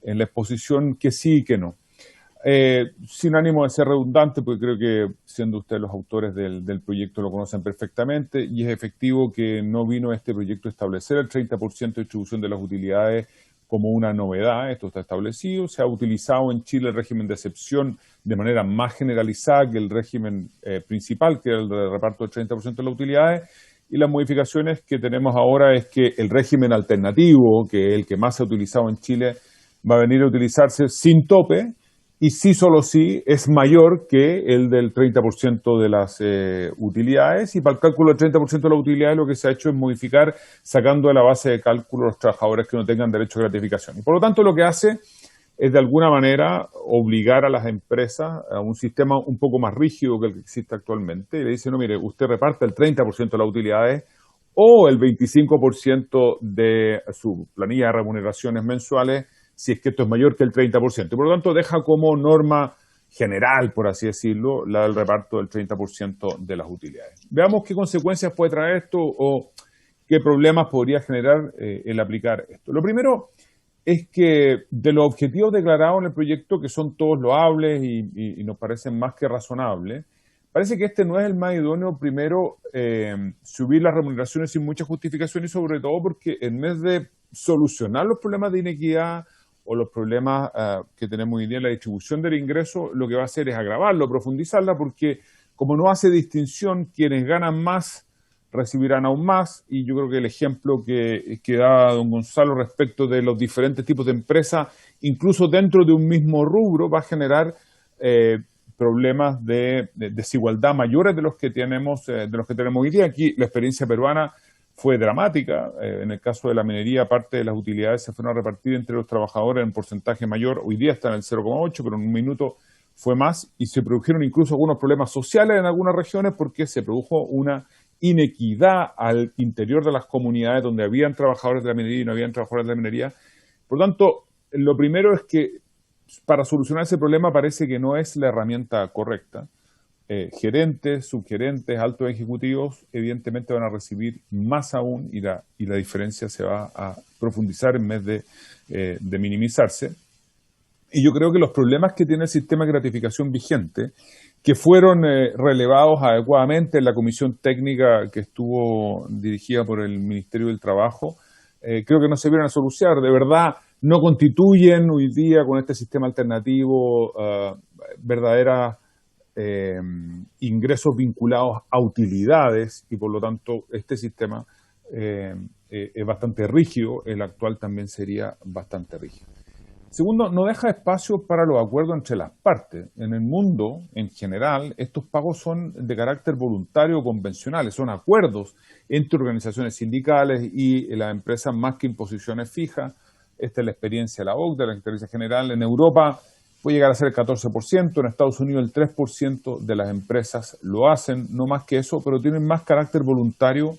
la exposición que sí y que no. Sin ánimo de ser redundante, porque creo que siendo ustedes los autores del proyecto lo conocen perfectamente, y es efectivo que no vino este proyecto a establecer el 30% de distribución de las utilidades como una novedad. Esto está establecido, se ha utilizado en Chile el régimen de excepción de manera más generalizada que el régimen principal, que era el de reparto del 30% de las utilidades, y las modificaciones que tenemos ahora es que el régimen alternativo, que es el que más se ha utilizado en Chile, va a venir a utilizarse sin tope, y sí, solo sí, es mayor que el del 30% de las utilidades, y para el cálculo del 30% de las utilidades lo que se ha hecho es modificar, sacando de la base de cálculo los trabajadores que no tengan derecho a gratificación. Y por lo tanto lo que hace es de alguna manera obligar a las empresas a un sistema un poco más rígido que el que existe actualmente, y le dice, no, mire, usted reparte el 30% de las utilidades o el 25% de su planilla de remuneraciones mensuales, si es que esto es mayor que el 30%. Y por lo tanto deja como norma general, por así decirlo, la del reparto del 30% de las utilidades. Veamos qué consecuencias puede traer esto o qué problemas podría generar el aplicar esto. Lo primero es que de los objetivos declarados en el proyecto, que son todos loables y nos parecen más que razonables, parece que este no es el más idóneo. Primero, subir las remuneraciones sin mucha justificación, y sobre todo porque en vez de solucionar los problemas de inequidad o los problemas que tenemos hoy día en la distribución del ingreso, lo que va a hacer es agravarlo, profundizarla, porque como no hace distinción, quienes ganan más recibirán aún más. Y yo creo que el ejemplo que da don Gonzalo respecto de los diferentes tipos de empresas, incluso dentro de un mismo rubro, va a generar problemas de desigualdad mayores de los que tenemos hoy día. Aquí la experiencia peruana fue dramática. En el caso de la minería, parte de las utilidades se fueron a repartir entre los trabajadores en porcentaje mayor. Hoy día está en el 0,8, pero en un minuto fue más, y se produjeron incluso algunos problemas sociales en algunas regiones porque se produjo una inequidad al interior de las comunidades donde habían trabajadores de la minería y no habían trabajadores de la minería. Por lo tanto, lo primero es que para solucionar ese problema parece que no es la herramienta correcta. Gerentes, subgerentes, altos ejecutivos evidentemente van a recibir más aún, y la diferencia se va a profundizar en vez de minimizarse. Y yo creo que los problemas que tiene el sistema de gratificación vigente, que fueron relevados adecuadamente en la comisión técnica que estuvo dirigida por el Ministerio del Trabajo, creo que no se vieron a solucionar. De verdad, no constituyen hoy día con este sistema alternativo verdaderas ingresos vinculados a utilidades, y por lo tanto este sistema es bastante rígido. El actual también sería bastante rígido. Segundo, no deja espacio para los acuerdos entre las partes. En el mundo, en general, estos pagos son de carácter voluntario o convencionales, son acuerdos entre organizaciones sindicales y las empresas más que imposiciones fijas. Esta es la experiencia de la OCDE, de la experiencia general. En Europa puede llegar a ser el 14%, en Estados Unidos el 3% de las empresas lo hacen, no más que eso, pero tienen más carácter voluntario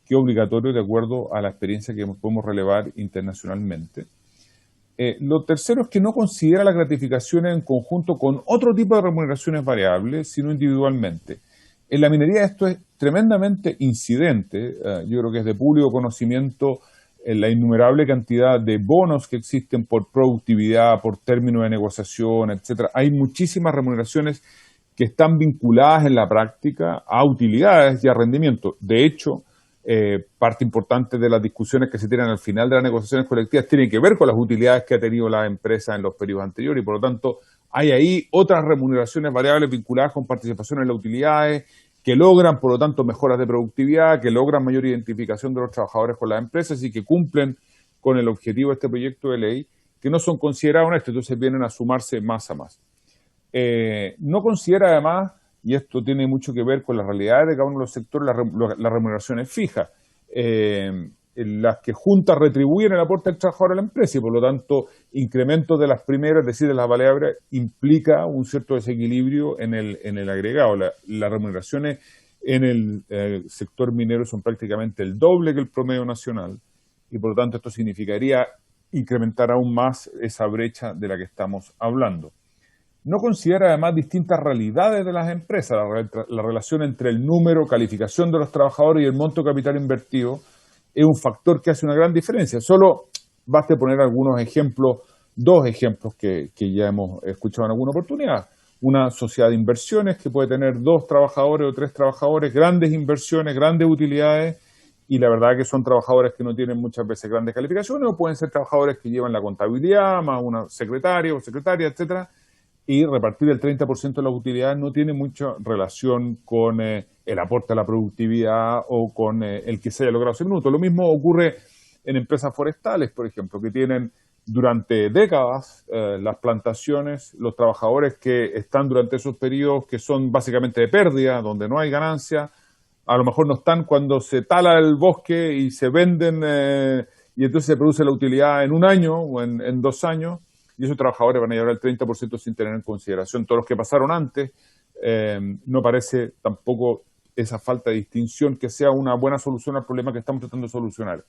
que obligatorio de acuerdo a la experiencia que podemos relevar internacionalmente. Lo tercero es que no considera las gratificaciones en conjunto con otro tipo de remuneraciones variables, sino individualmente. En la minería esto es tremendamente incidente. Yo creo que es de público conocimiento la innumerable cantidad de bonos que existen por productividad, por término de negociación, etcétera. Hay muchísimas remuneraciones que están vinculadas en la práctica a utilidades y a rendimiento. De hecho, parte importante de las discusiones que se tienen al final de las negociaciones colectivas tienen que ver con las utilidades que ha tenido la empresa en los periodos anteriores, y por lo tanto hay ahí otras remuneraciones variables vinculadas con participación en las utilidades que logran, por lo tanto, mejoras de productividad, que logran mayor identificación de los trabajadores con las empresas y que cumplen con el objetivo de este proyecto de ley, que no son considerados en esto, entonces vienen a sumarse más a más. No considera además, y esto tiene mucho que ver con las realidades de cada uno de los sectores, las remuneraciones fijas, las que juntas retribuyen el aporte del trabajador a la empresa, y por lo tanto incrementos de las primeras, es decir, de las variables, implica un cierto desequilibrio en el agregado. Las remuneraciones en el sector minero son prácticamente el doble que el promedio nacional, y por lo tanto esto significaría incrementar aún más esa brecha de la que estamos hablando. No considera además distintas realidades de las empresas. La relación entre el número, calificación de los trabajadores y el monto de capital invertido es un factor que hace una gran diferencia. Solo basta poner algunos ejemplos dos ejemplos que ya hemos escuchado en alguna oportunidad. Una sociedad de inversiones que puede tener 2 trabajadores o 3 trabajadores, grandes inversiones, grandes utilidades, y la verdad que son trabajadores que no tienen muchas veces grandes calificaciones, o pueden ser trabajadores que llevan la contabilidad, más una secretaria o secretaria, etcétera, y repartir el 30% de las utilidades no tiene mucha relación con el aporte a la productividad o con el que se haya logrado ese minuto. Lo mismo ocurre en empresas forestales, por ejemplo, que tienen durante décadas las plantaciones, los trabajadores que están durante esos periodos que son básicamente de pérdida, donde no hay ganancia, a lo mejor no están cuando se tala el bosque y se venden y entonces se produce la utilidad en un año o en 2 años, y esos trabajadores van a llevar el 30% sin tener en consideración todos los que pasaron antes. No parece tampoco esa falta de distinción que sea una buena solución al problema que estamos tratando de solucionar.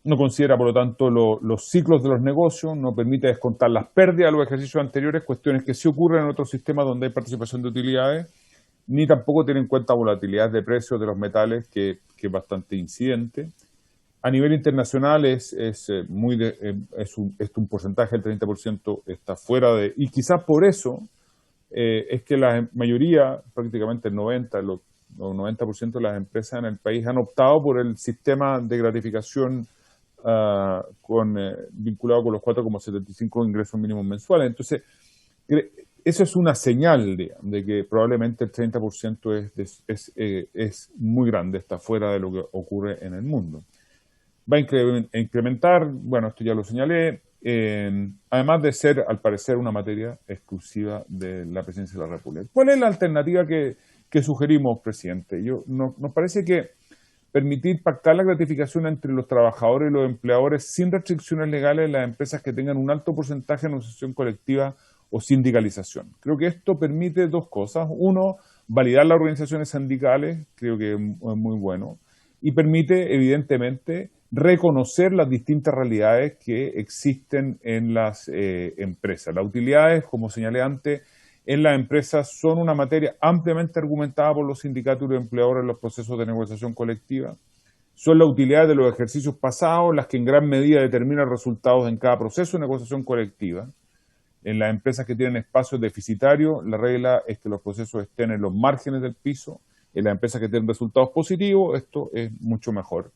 No considera, por lo tanto, los ciclos de los negocios, no permite descontar las pérdidas de los ejercicios anteriores, cuestiones que sí ocurren en otros sistemas donde hay participación de utilidades, ni tampoco tiene en cuenta volatilidad de precios de los metales, que es bastante incidente. A nivel internacional es un porcentaje del 30% está fuera de, y quizás por eso es que la mayoría, prácticamente el 90% de las empresas en el país han optado por el sistema de gratificación vinculado con los 4,75 ingresos mínimos mensuales. Entonces, eso es una señal de que probablemente el 30% es muy grande, está fuera de lo que ocurre en el mundo. Va a incrementar, bueno, esto ya lo señalé, además de ser, al parecer, una materia exclusiva de la Presidencia de la República. ¿Cuál es la alternativa que sugerimos, presidente? Nos parece que permitir pactar la gratificación entre los trabajadores y los empleadores sin restricciones legales en las empresas que tengan un alto porcentaje de negociación colectiva o sindicalización. Creo que esto permite 2 cosas. Uno, validar las organizaciones sindicales, creo que es muy bueno, y permite, evidentemente, reconocer las distintas realidades que existen en las empresas. Las utilidades, como señalé antes, en las empresas son una materia ampliamente argumentada por los sindicatos y los empleadores en los procesos de negociación colectiva. Son las utilidades de los ejercicios pasados las que en gran medida determinan resultados en cada proceso de negociación colectiva. En las empresas que tienen espacios deficitarios, la regla es que los procesos estén en los márgenes del piso. En las empresas que tienen resultados positivos, esto es mucho mejor.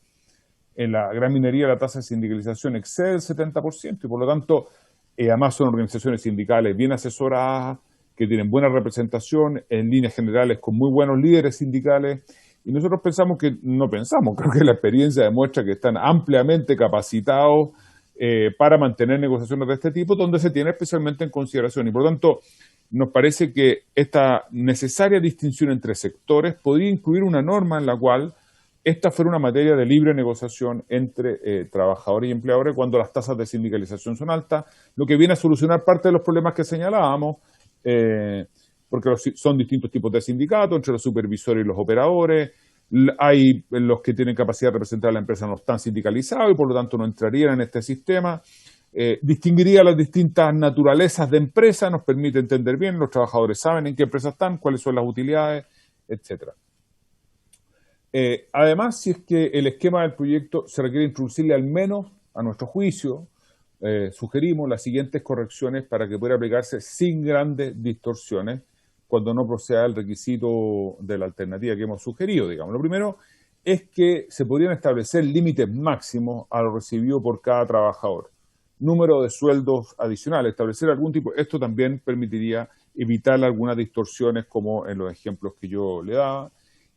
En la gran minería la tasa de sindicalización excede el 70% y por lo tanto, además son organizaciones sindicales bien asesoradas, que tienen buena representación, en líneas generales con muy buenos líderes sindicales, y nosotros creo que la experiencia demuestra que están ampliamente capacitados para mantener negociaciones de este tipo, donde se tiene especialmente en consideración. Y por lo tanto, nos parece que esta necesaria distinción entre sectores podría incluir una norma en la cual esta fuera una materia de libre negociación entre trabajadores y empleadores cuando las tasas de sindicalización son altas, lo que viene a solucionar parte de los problemas que señalábamos, porque son distintos tipos de sindicatos, entre los supervisores y los operadores. Hay los que tienen capacidad de representar a la empresa no están sindicalizados y por lo tanto no entrarían en este sistema. Distinguiría las distintas naturalezas de empresa, nos permite entender bien, los trabajadores saben en qué empresa están, cuáles son las utilidades, etcétera. Además, si es que el esquema del proyecto se requiere introducirle al menos, a nuestro juicio, sugerimos las siguientes correcciones para que pueda aplicarse sin grandes distorsiones cuando no proceda el requisito de la alternativa que hemos sugerido, digamos. Lo primero es que se podrían establecer límites máximos a lo recibido por cada trabajador. Número de sueldos adicionales, establecer algún tipo, esto también permitiría evitar algunas distorsiones como en los ejemplos que yo le daba.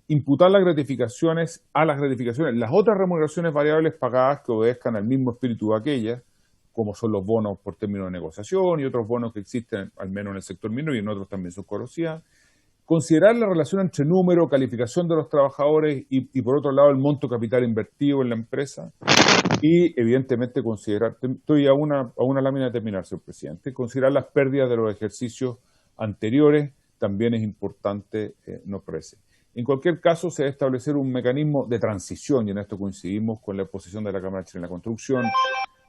Imputar las gratificaciones a las gratificaciones, las otras remuneraciones variables pagadas que obedezcan al mismo espíritu de aquellas, como son los bonos por término de negociación y otros bonos que existen, al menos en el sector minero y en otros también son conocidas. Considerar la relación entre número, calificación de los trabajadores y por otro lado el monto capital invertido en la empresa. Y evidentemente considerar, estoy a una lámina de terminar, señor presidente, considerar las pérdidas de los ejercicios anteriores también es importante, nos parece. En cualquier caso, se debe establecer un mecanismo de transición, y en esto coincidimos con la exposición de la Cámara Chilena de la Construcción,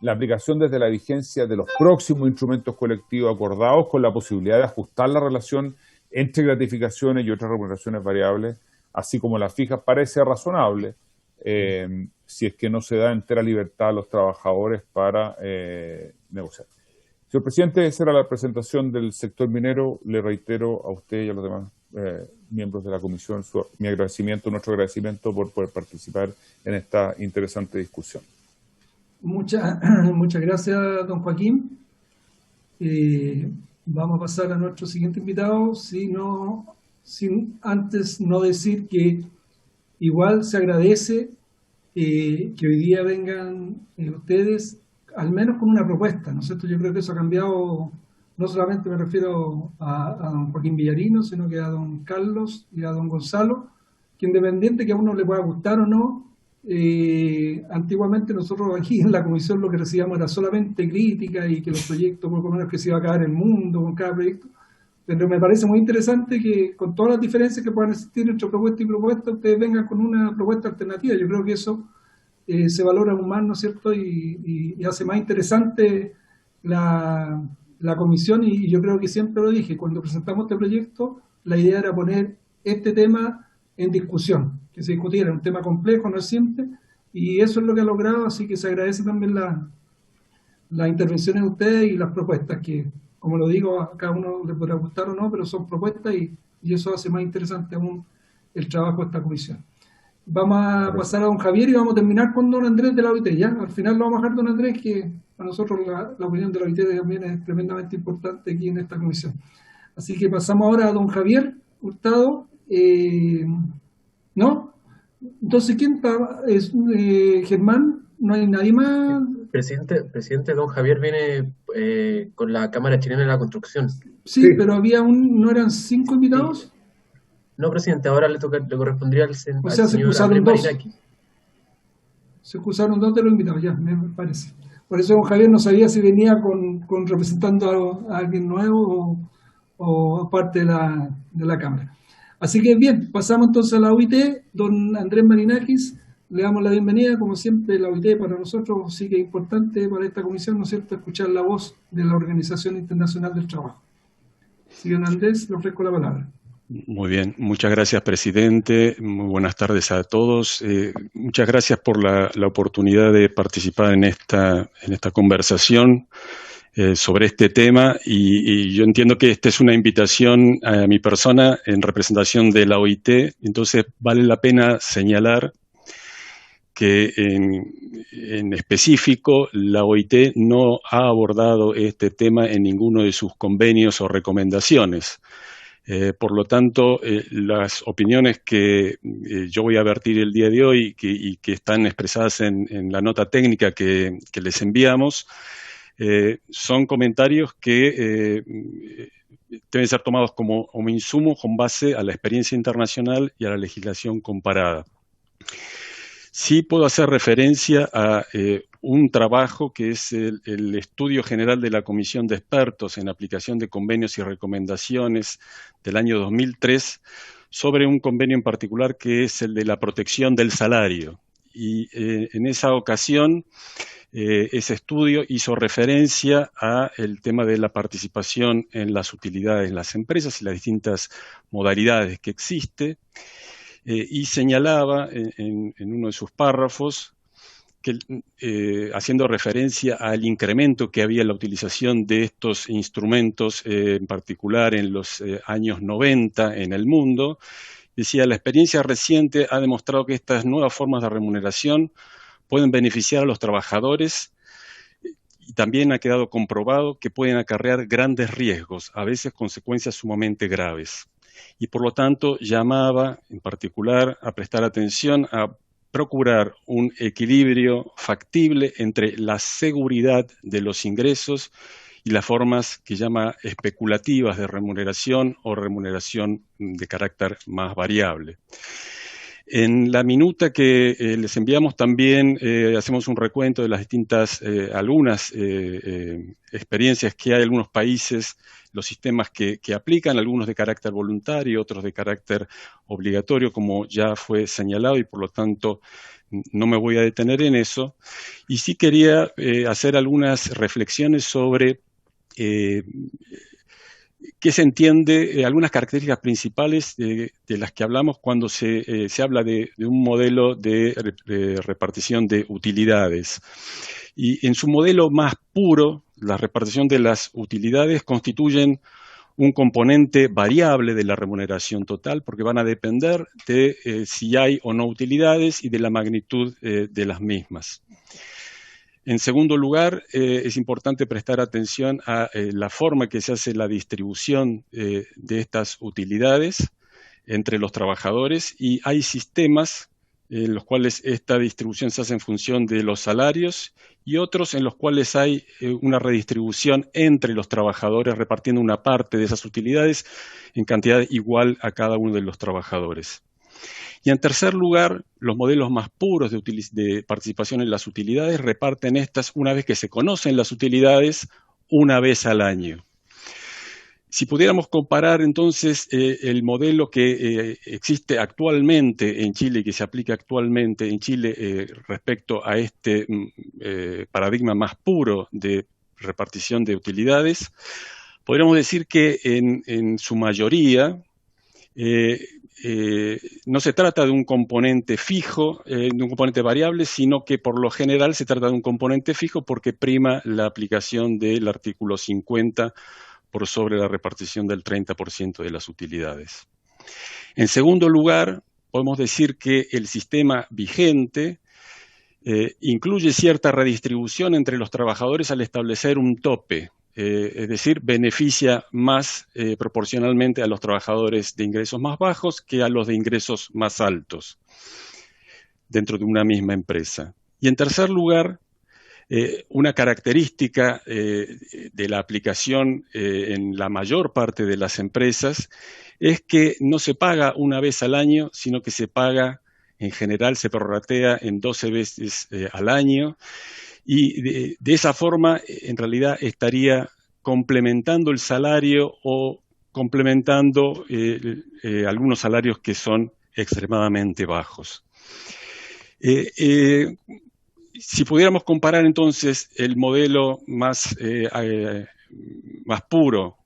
la aplicación desde la vigencia de los próximos instrumentos colectivos acordados con la posibilidad de ajustar la relación entre gratificaciones y otras remuneraciones variables, así como las fijas, parece razonable si es que no se da entera libertad a los trabajadores para negociar. Señor presidente, esa era la presentación del sector minero. Le reitero a usted y a los demás miembros de la comisión mi agradecimiento, nuestro agradecimiento por poder participar en esta interesante discusión. Muchas gracias, don Joaquín. Vamos a pasar a nuestro siguiente invitado, sin antes no decir que igual se agradece que hoy día vengan ustedes, al menos con una propuesta, ¿no es cierto? Yo creo que eso ha cambiado, no solamente me refiero a don Joaquín Villarino, sino que a don Carlos y a don Gonzalo, que independiente que a uno le pueda gustar o no, antiguamente nosotros aquí en la comisión lo que recibíamos era solamente crítica y que los proyectos, por lo menos que se iba a acabar el mundo con cada proyecto, pero me parece muy interesante que con todas las diferencias que puedan existir entre propuesta y propuesta, ustedes vengan con una propuesta alternativa. Yo creo que eso se valora aún más, ¿no es cierto? Y hace más interesante la comisión, y yo creo que siempre lo dije, cuando presentamos este proyecto, la idea era poner este tema en discusión, que se discutiera, un tema complejo, no es simple, y eso es lo que ha logrado, así que se agradece también las intervenciones de ustedes y las propuestas, que como lo digo, a cada uno le podrá gustar o no, pero son propuestas y eso hace más interesante aún el trabajo de esta comisión. Vamos a pasar a don Javier y vamos a terminar con don Andrés de la OIT, ¿ya? Al final lo vamos a dejar don Andrés, que para nosotros la opinión de la OIT también es tremendamente importante aquí en esta comisión. Así que pasamos ahora a don Javier Hurtado. ¿No? Entonces, ¿quién está? Germán, ¿no hay nadie más? Presidente, don Javier viene con la Cámara Chilena de la Construcción. Sí, pero había ¿no eran 5 invitados? Sí. No, presidente, ahora le correspondría al señor. O sea, se excusaron 2. Se excusaron 2 de los invitados, ya, me parece. Por eso don Javier no sabía si venía representando a alguien nuevo o parte de la Cámara. Así que bien, pasamos entonces a la OIT. Don Andrés Marinakis, le damos la bienvenida. Como siempre, la OIT para nosotros sí que es importante para esta comisión, ¿no es cierto?, escuchar la voz de la Organización Internacional del Trabajo. Así que don Andrés, le ofrezco la palabra. Muy bien, muchas gracias, presidente. Muy buenas tardes a todos. Muchas gracias por la oportunidad de participar en esta conversación sobre este tema, y yo entiendo que esta es una invitación a mi persona en representación de la OIT, entonces vale la pena señalar que en específico la OIT no ha abordado este tema en ninguno de sus convenios o recomendaciones. Por lo tanto, las opiniones que yo voy a vertir el día de hoy y que están expresadas en la nota técnica que les enviamos, son comentarios que deben ser tomados como insumo con base a la experiencia internacional y a la legislación comparada. Sí puedo hacer referencia a un trabajo que es el Estudio General de la Comisión de Expertos en Aplicación de Convenios y Recomendaciones del año 2003 sobre un convenio en particular que es el de la protección del salario. Y en esa ocasión ese estudio hizo referencia a el tema de la participación en las utilidades en las empresas y las distintas modalidades que existe, y señalaba en uno de sus párrafos que, haciendo referencia al incremento que había en la utilización de estos instrumentos, en particular en los años 90 en el mundo, decía: la experiencia reciente ha demostrado que estas nuevas formas de remuneración pueden beneficiar a los trabajadores, y también ha quedado comprobado que pueden acarrear grandes riesgos, a veces consecuencias sumamente graves. Y por lo tanto llamaba en particular a prestar atención a procurar un equilibrio factible entre la seguridad de los ingresos y las formas que llama especulativas de remuneración o remuneración de carácter más variable. En la minuta que les enviamos también hacemos un recuento de las distintas, algunas experiencias que hay en algunos países, los sistemas que aplican, algunos de carácter voluntario, otros de carácter obligatorio, como ya fue señalado, y por lo tanto no me voy a detener en eso. Y sí quería hacer algunas reflexiones sobre ¿qué se entiende? Algunas características principales de las que hablamos cuando se habla de un modelo de repartición de utilidades. Y en su modelo más puro, la repartición de las utilidades constituyen un componente variable de la remuneración total, porque van a depender de si hay o no utilidades y de la magnitud de las mismas. En segundo lugar, es importante prestar atención a la forma que se hace la distribución de estas utilidades entre los trabajadores, y hay sistemas en los cuales esta distribución se hace en función de los salarios y otros en los cuales hay una redistribución entre los trabajadores, repartiendo una parte de esas utilidades en cantidad igual a cada uno de los trabajadores. Y en tercer lugar, los modelos más puros de participación en las utilidades reparten estas una vez que se conocen las utilidades, una vez al año. Si pudiéramos comparar entonces el modelo que existe actualmente en Chile, que se aplica actualmente en Chile respecto a este paradigma más puro de repartición de utilidades, podríamos decir que en su mayoría no se trata de un componente fijo, de un componente variable, sino que por lo general se trata de un componente fijo porque prima la aplicación del artículo 50 por sobre la repartición del 30% de las utilidades. En segundo lugar, podemos decir que el sistema vigente incluye cierta redistribución entre los trabajadores al establecer un tope, es decir, beneficia más proporcionalmente a los trabajadores de ingresos más bajos que a los de ingresos más altos dentro de una misma empresa. Y en tercer lugar, una característica de la aplicación en la mayor parte de las empresas es que no se paga una vez al año, sino que se paga, en general, se prorratea en 12 veces al año, y de esa forma, en realidad, estaría complementando el salario o complementando algunos salarios que son extremadamente bajos. Si pudiéramos comparar entonces el modelo más puro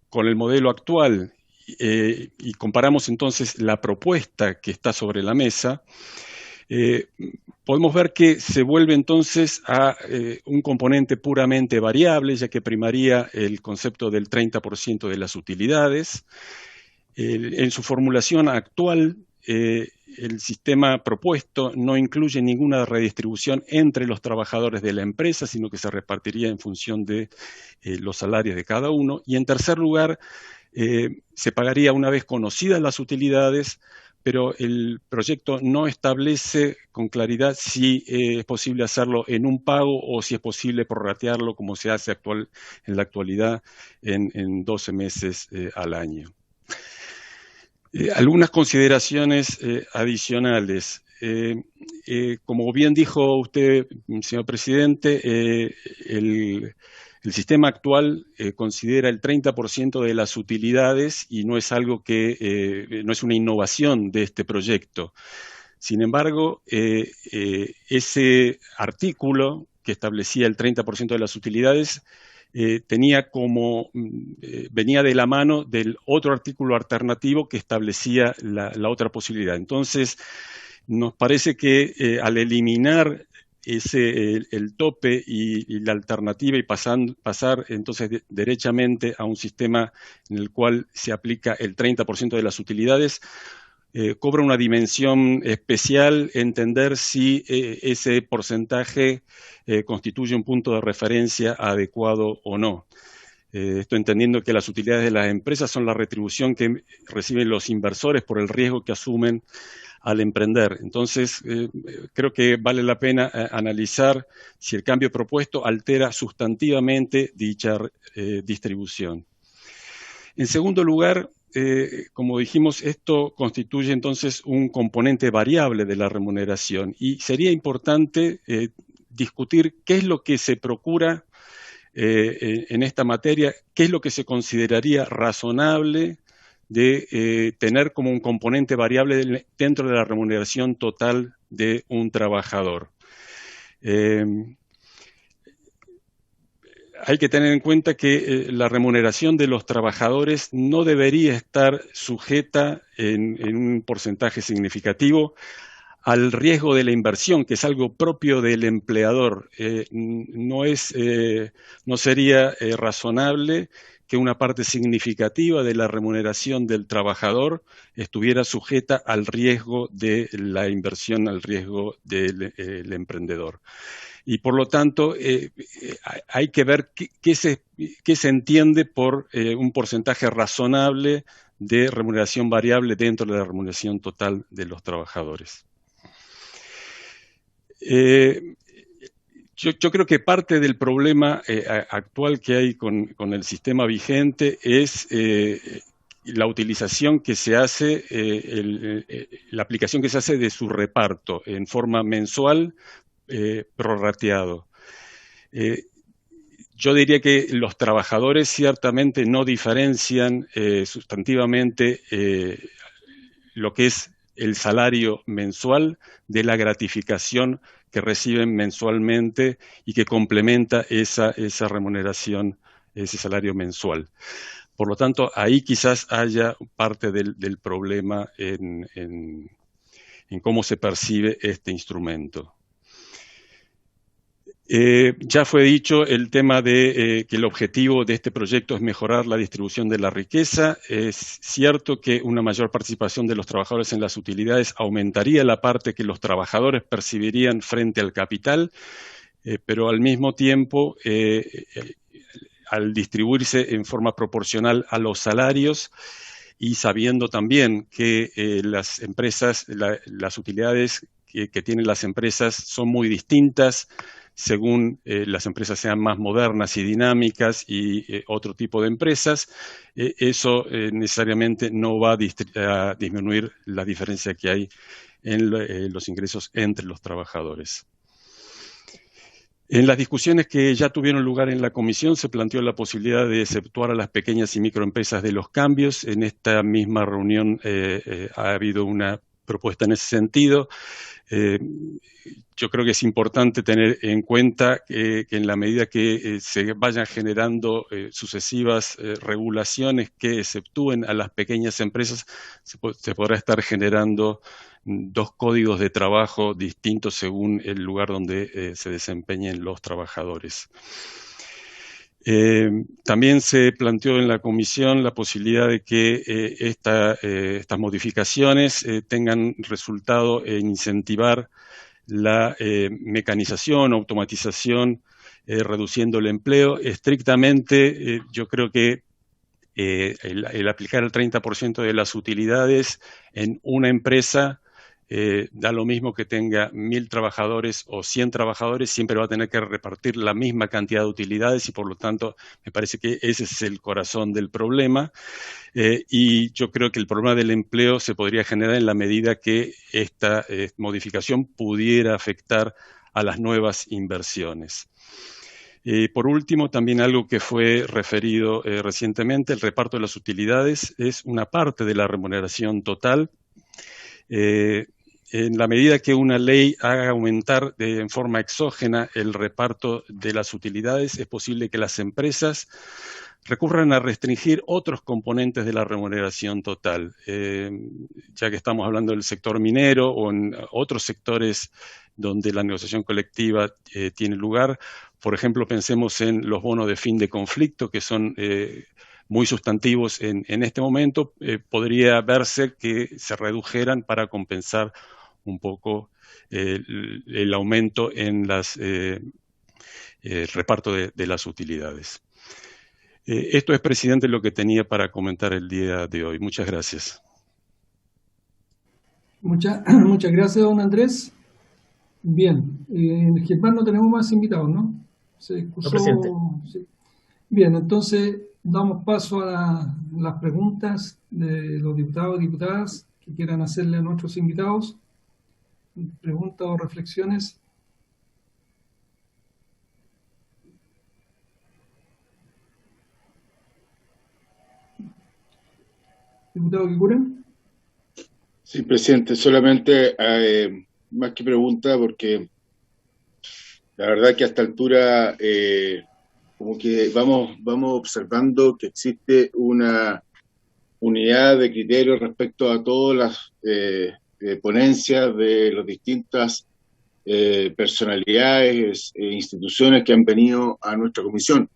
con el modelo actual y comparamos entonces la propuesta que está sobre la mesa, podemos ver que se vuelve entonces a un componente puramente variable, ya que primaría el concepto del 30% de las utilidades. En su formulación actual, el sistema propuesto no incluye ninguna redistribución entre los trabajadores de la empresa, sino que se repartiría en función de los salarios de cada uno. Y en tercer lugar, se pagaría una vez conocidas las utilidades, pero el proyecto no establece con claridad si es posible hacerlo en un pago o si es posible prorratearlo como se hace en la actualidad en 12 meses al año. Algunas consideraciones adicionales. Como bien dijo usted, señor presidente, el sistema actual considera el 30% de las utilidades y no es algo que, no es una innovación de este proyecto. Sin embargo, ese artículo que establecía el 30% de las utilidades venía de la mano del otro artículo alternativo que establecía la otra posibilidad. Entonces, nos parece que al eliminar el tope y la alternativa y pasar entonces derechamente a un sistema en el cual se aplica el 30% de las utilidades, cobra una dimensión especial entender si ese porcentaje constituye un punto de referencia adecuado o no. Esto entendiendo que las utilidades de las empresas son la retribución que reciben los inversores por el riesgo que asumen al emprender. Entonces, creo que vale la pena analizar si el cambio propuesto altera sustantivamente dicha distribución. En segundo lugar, como dijimos, esto constituye entonces un componente variable de la remuneración y sería importante discutir qué es lo que se procura en esta materia, qué es lo que se consideraría razonable de tener como un componente variable dentro de la remuneración total de un trabajador. hay que tener en cuenta que la remuneración de los trabajadores no debería estar sujeta en un porcentaje significativo al riesgo de la inversión, que es algo propio del empleador. No sería razonable que una parte significativa de la remuneración del trabajador estuviera sujeta al riesgo de la inversión, al riesgo del emprendedor. Y por lo tanto, hay que ver qué se entiende por un porcentaje razonable de remuneración variable dentro de la remuneración total de los trabajadores. Yo creo que parte del problema actual que hay con el sistema vigente es la utilización que se hace, la aplicación que se hace de su reparto en forma mensual, prorrateado. Yo diría que los trabajadores ciertamente no diferencian sustantivamente lo que es el salario mensual de la gratificación que reciben mensualmente y que complementa esa remuneración, ese salario mensual. Por lo tanto, ahí quizás haya parte del problema en cómo se percibe este instrumento. Ya fue dicho el tema de que el objetivo de este proyecto es mejorar la distribución de la riqueza. Es cierto que una mayor participación de los trabajadores en las utilidades aumentaría la parte que los trabajadores percibirían frente al capital, pero al mismo tiempo, al distribuirse en forma proporcional a los salarios y sabiendo también que las empresas, las utilidades que tienen las empresas son muy distintas, según las empresas sean más modernas y dinámicas y otro tipo de empresas, eso necesariamente no va a disminuir la diferencia que hay en los ingresos entre los trabajadores. En las discusiones que ya tuvieron lugar en la comisión se planteó la posibilidad de exceptuar a las pequeñas y microempresas de los cambios. En esta misma reunión ha habido una propuesta en ese sentido. Yo creo que es importante tener en cuenta que en la medida que se vayan generando sucesivas regulaciones que exceptúen a las pequeñas empresas, se podrá estar generando dos códigos de trabajo distintos según el lugar donde se desempeñen los trabajadores. También se planteó en la comisión la posibilidad de que estas modificaciones tengan resultado en incentivar la mecanización, automatización, reduciendo el empleo. Estrictamente, yo creo que el aplicar el 30% de las utilidades en una empresa da lo mismo que tenga 1.000 trabajadores o 100 trabajadores, siempre va a tener que repartir la misma cantidad de utilidades y por lo tanto me parece que ese es el corazón del problema y yo creo que el problema del empleo se podría generar en la medida que esta modificación pudiera afectar a las nuevas inversiones. Por último, también algo que fue referido recientemente, el reparto de las utilidades es una parte de la remuneración total. En la medida que una ley haga aumentar en forma exógena el reparto de las utilidades, es posible que las empresas recurran a restringir otros componentes de la remuneración total, ya que estamos hablando del sector minero o en otros sectores donde la negociación colectiva tiene lugar. Por ejemplo, pensemos en los bonos de fin de conflicto, que son muy sustantivos en este momento. Podría verse que se redujeran para compensar un poco el aumento en el reparto de las utilidades. Esto es, presidente, lo que tenía para comentar el día de hoy. Muchas gracias. Muchas gracias, don Andrés. Bien, en Germán no tenemos más invitados, ¿no? Se excusó. Sí. Bien, entonces damos paso a las preguntas de los diputados y diputadas que quieran hacerle a nuestros invitados. Preguntas o reflexiones. Diputado Quilicura. Sí, presidente, solamente más que pregunta, porque la verdad que a esta altura como que vamos observando que existe una unidad de criterios respecto a todas las ponencias de las distintas personalidades e instituciones que han venido a nuestra comisión.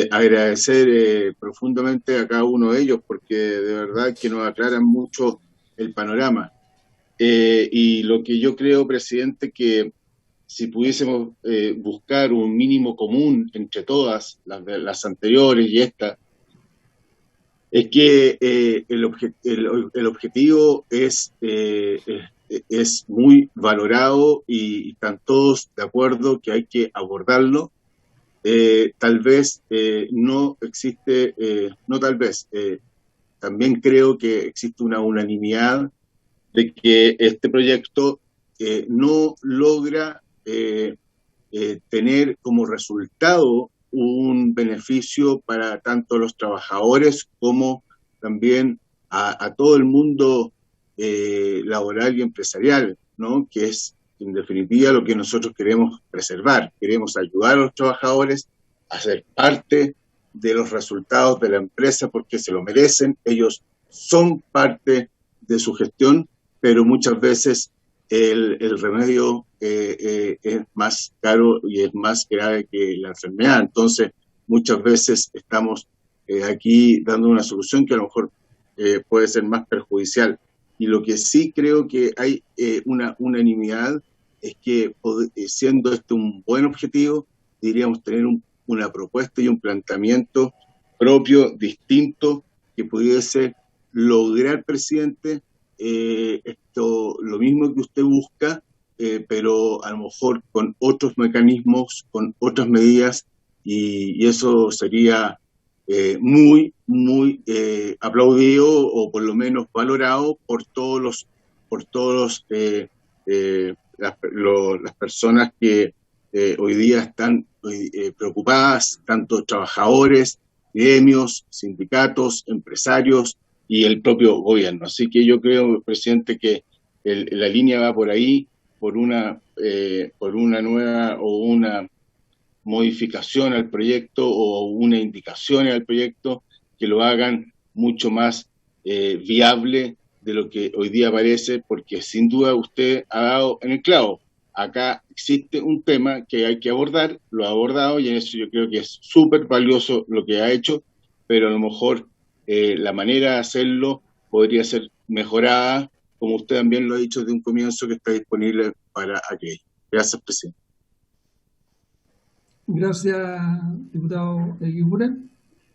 Agradecer profundamente a cada uno de ellos porque de verdad que nos aclaran mucho el panorama. Y lo que yo creo, presidente, que si pudiésemos buscar un mínimo común entre todas las anteriores y esta, es que el objetivo es muy valorado y están todos de acuerdo que hay que abordarlo. Tal vez no existe, no tal vez, también creo que existe una unanimidad de que este proyecto no logra tener como resultado un beneficio para tanto los trabajadores como también a todo el mundo laboral y empresarial, ¿no? Que es en definitiva lo que nosotros queremos preservar. Queremos ayudar a los trabajadores a ser parte de los resultados de la empresa porque se lo merecen. Ellos son parte de su gestión, pero muchas veces el remedio es más caro y es más grave que la enfermedad. Entonces, muchas veces estamos aquí dando una solución que a lo mejor puede ser más perjudicial. Y lo que sí creo que hay una unanimidad es que, siendo este un buen objetivo, deberíamos tener una propuesta y un planteamiento propio, distinto, que pudiese lograr, presidente, lo mismo que usted busca, pero a lo mejor con otros mecanismos, con otras medidas, y eso sería muy aplaudido o por lo menos valorado por las personas que hoy día están preocupadas, tanto trabajadores, gremios, sindicatos, empresarios y el propio gobierno. Así que yo creo, presidente, que la línea va por ahí, por una nueva o una modificación al proyecto o una indicación al proyecto que lo hagan mucho más viable de lo que hoy día parece, porque sin duda usted ha dado en el clavo. Acá existe un tema que hay que abordar, lo ha abordado y en eso yo creo que es súper valioso lo que ha hecho, pero a lo mejor la manera de hacerlo podría ser mejorada, como usted también lo ha dicho desde un comienzo, que está disponible para aquello. Gracias, presidente. Gracias, diputado Eguiguren.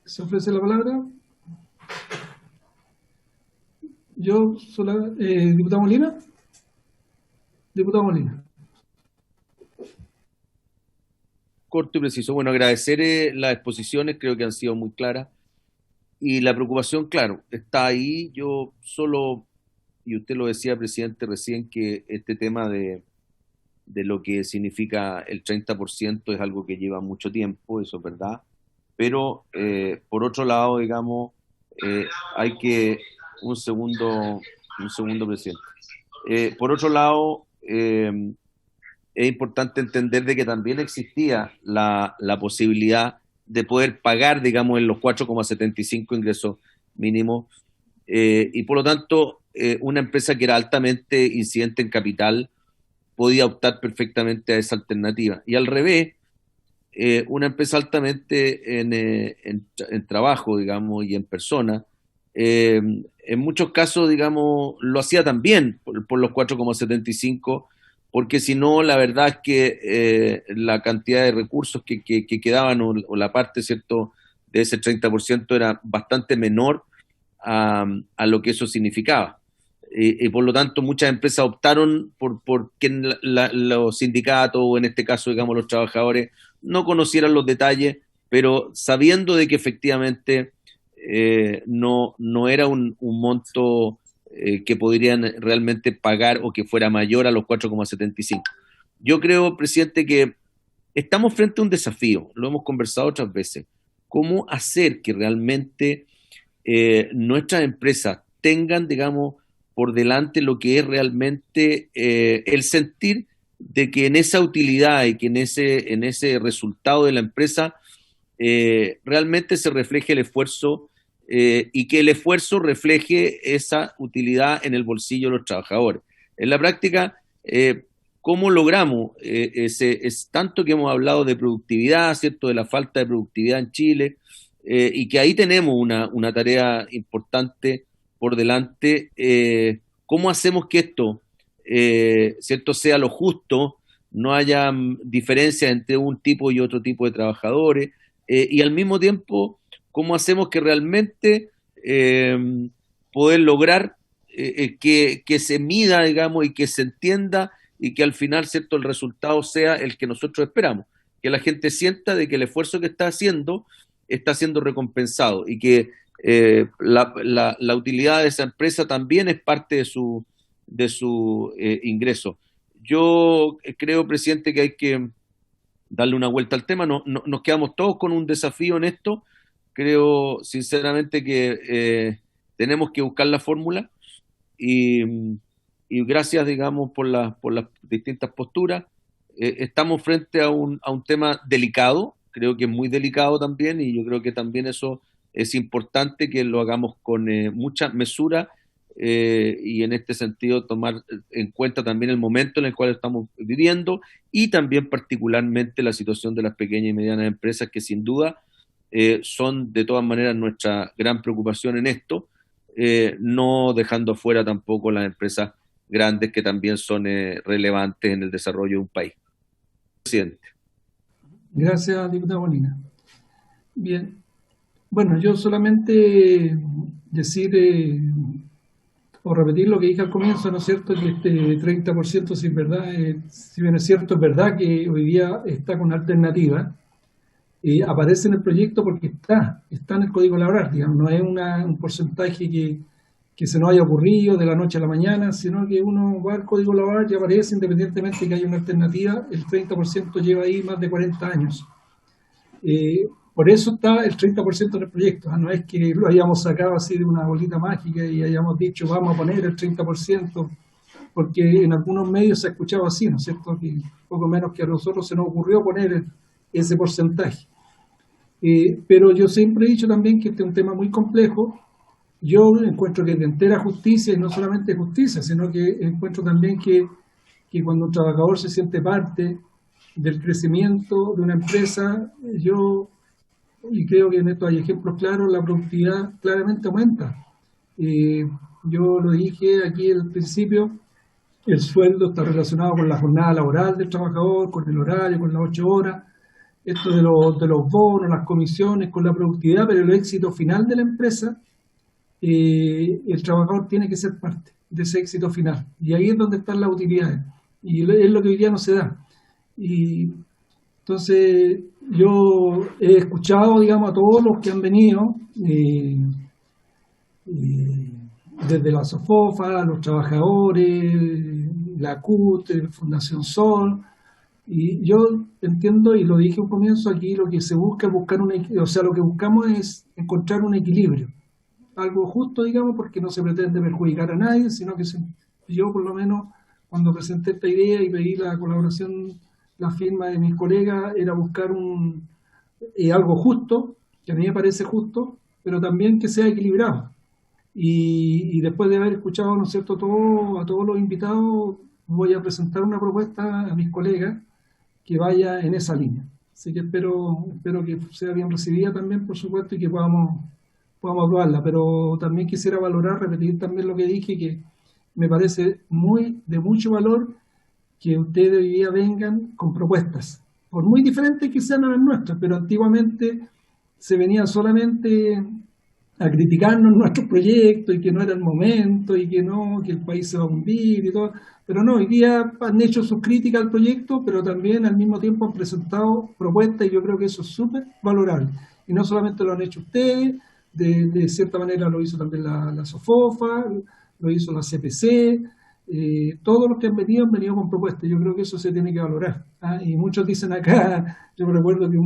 ¿Se ofrece la palabra? ¿Diputado Molina? Diputado Molina. Corto y preciso. Bueno, agradecer las exposiciones, creo que han sido muy claras. Y la preocupación, claro, está ahí. Yo solo, y usted lo decía, presidente, recién, que este tema de lo que significa el 30% es algo que lleva mucho tiempo, eso es verdad. Pero, por otro lado, digamos, hay que... Un segundo, presidente. Por otro lado, es importante entender de que también existía la posibilidad de poder pagar, digamos, en los 4,75 ingresos mínimos, y por lo tanto, una empresa que era altamente incidente en capital podía optar perfectamente a esa alternativa. Y al revés, una empresa altamente en trabajo, digamos, y en persona, en muchos casos, digamos, lo hacía también por los 4,75, porque si no, la verdad es que la cantidad de recursos que quedaban o la parte, ¿cierto?, de ese 30% era bastante menor a lo que eso significaba. Y por lo tanto, muchas empresas optaron por que los sindicatos, o en este caso, digamos, los trabajadores, no conocieran los detalles, pero sabiendo de que efectivamente no era un monto que podrían realmente pagar o que fuera mayor a los 4,75. Yo creo, presidente, que estamos frente a un desafío, lo hemos conversado otras veces, cómo hacer que realmente nuestras empresas tengan, digamos, por delante lo que es realmente el sentir de que en esa utilidad y que en ese resultado de la empresa realmente se refleje el esfuerzo y que el esfuerzo refleje esa utilidad en el bolsillo de los trabajadores. En la práctica, ¿cómo logramos es tanto que hemos hablado de productividad, ¿cierto?, de la falta de productividad en Chile, y que ahí tenemos una tarea importante por delante? ¿Cómo hacemos que esto, ¿cierto?, sea lo justo, no haya diferencias entre un tipo y otro tipo de trabajadores, y al mismo tiempo, cómo hacemos que realmente poder lograr que se mida, digamos, y que se entienda, y que al final, ¿cierto?, el resultado sea el que nosotros esperamos, que la gente sienta de que el esfuerzo que está siendo recompensado, y que la utilidad de esa empresa también es parte de su ingreso. Yo creo, presidente, que hay que darle una vuelta al tema. Nos quedamos todos con un desafío en esto. Creo sinceramente que tenemos que buscar la fórmula, y gracias, digamos, por las distintas posturas. Estamos frente a un tema delicado, creo que es muy delicado también, y yo creo que también eso es importante que lo hagamos con mucha mesura, y en este sentido tomar en cuenta también el momento en el cual estamos viviendo, y también particularmente la situación de las pequeñas y medianas empresas, que sin duda son de todas maneras nuestra gran preocupación en esto, no dejando afuera tampoco las empresas grandes, que también son relevantes en el desarrollo de un país. Presidente. Gracias, diputada Molina. Bien. Bueno, yo solamente decir o repetir lo que dije al comienzo, ¿no es cierto?, que este 30%, si es verdad, si bien es cierto, es verdad que hoy día está con alternativa, aparece en el proyecto porque está en el Código Laboral, digamos, no es un porcentaje que se nos haya ocurrido de la noche a la mañana, sino que uno va al Código Laboral y aparece, independientemente de que haya una alternativa. El 30% lleva ahí más de 40 años. Por eso está el 30% en el proyecto. No es que lo hayamos sacado así de una bolita mágica y hayamos dicho vamos a poner el 30%, porque en algunos medios se ha escuchado así, ¿no es cierto?, que poco menos que a nosotros se nos ocurrió poner ese porcentaje. Pero yo siempre he dicho también que este es un tema muy complejo. Yo encuentro que es de entera justicia, y no solamente justicia, sino que encuentro también que cuando un trabajador se siente parte del crecimiento de una empresa, y creo que en esto hay ejemplos claros, la productividad claramente aumenta. Yo lo dije aquí al principio, el sueldo está relacionado con la jornada laboral del trabajador, con el horario, con las 8 horas, esto de los bonos, las comisiones, con la productividad, pero el éxito final de la empresa, el trabajador tiene que ser parte de ese éxito final, y ahí es donde están las utilidades, y es lo que hoy día no se da. Y entonces yo he escuchado, digamos, a todos los que han venido, desde la SOFOFA, los trabajadores, la CUT, Fundación Sol, y yo entiendo, y lo dije al comienzo aquí, lo que se busca es buscar lo que buscamos es encontrar un equilibrio, algo justo, digamos, porque no se pretende perjudicar a nadie, sino que yo por lo menos cuando presenté esta idea y pedí la colaboración, la firma de mis colegas, era buscar algo justo, que a mí me parece justo, pero también que sea equilibrado. Y después de haber escuchado, ¿no es cierto?, a todos los invitados, voy a presentar una propuesta a mis colegas que vaya en esa línea. Así que espero que sea bien recibida también, por supuesto, y que podamos aprobarla. Pero también quisiera repetir también lo que dije, que me parece de mucho valor que ustedes hoy día vengan con propuestas, por muy diferentes que sean a las nuestras, pero antiguamente se venía solamente a criticarnos nuestros proyectos y que no era el momento y que el país se va a hundir y todo, pero no, hoy día han hecho sus críticas al proyecto, pero también al mismo tiempo han presentado propuestas, y yo creo que eso es súper valorable. Y no solamente lo han hecho ustedes, de cierta manera lo hizo también la SOFOFA, lo hizo la CPC, todos los que han venido con propuestas. Yo creo que eso se tiene que valorar. Y muchos dicen acá, yo me recuerdo que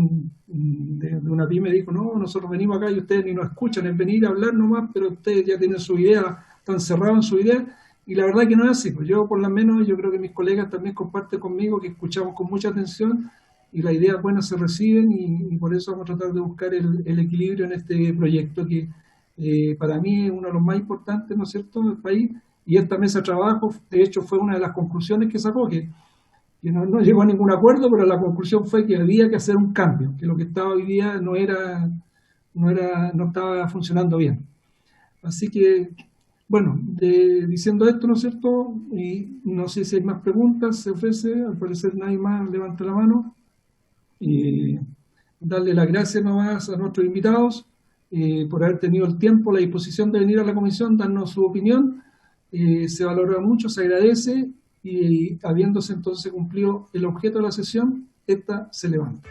de una pyme dijo, no, nosotros venimos acá y ustedes ni nos escuchan, es venir a hablar nomás, pero ustedes ya tienen su idea, están cerrados en su idea, y la verdad que no es así. Pues yo por lo menos, yo creo que mis colegas también comparten conmigo, que escuchamos con mucha atención, y las ideas buenas se reciben y por eso vamos a tratar de buscar el equilibrio en este proyecto que para mí es uno de los más importantes, ¿no es cierto?, del país. Y esta mesa de trabajo, de hecho, fue una de las conclusiones que sacó, que no llegó a ningún acuerdo, pero la conclusión fue que había que hacer un cambio, que lo que estaba hoy día no estaba funcionando bien. Así que, bueno, diciendo esto, ¿no es cierto?, y no sé si hay más preguntas, se ofrece, al parecer nadie más levanta la mano, y darle las gracias nomás a nuestros invitados por haber tenido el tiempo, la disposición de venir a la comisión, darnos su opinión. Se valora mucho, se agradece, y habiéndose entonces cumplido el objeto de la sesión, esta se levanta.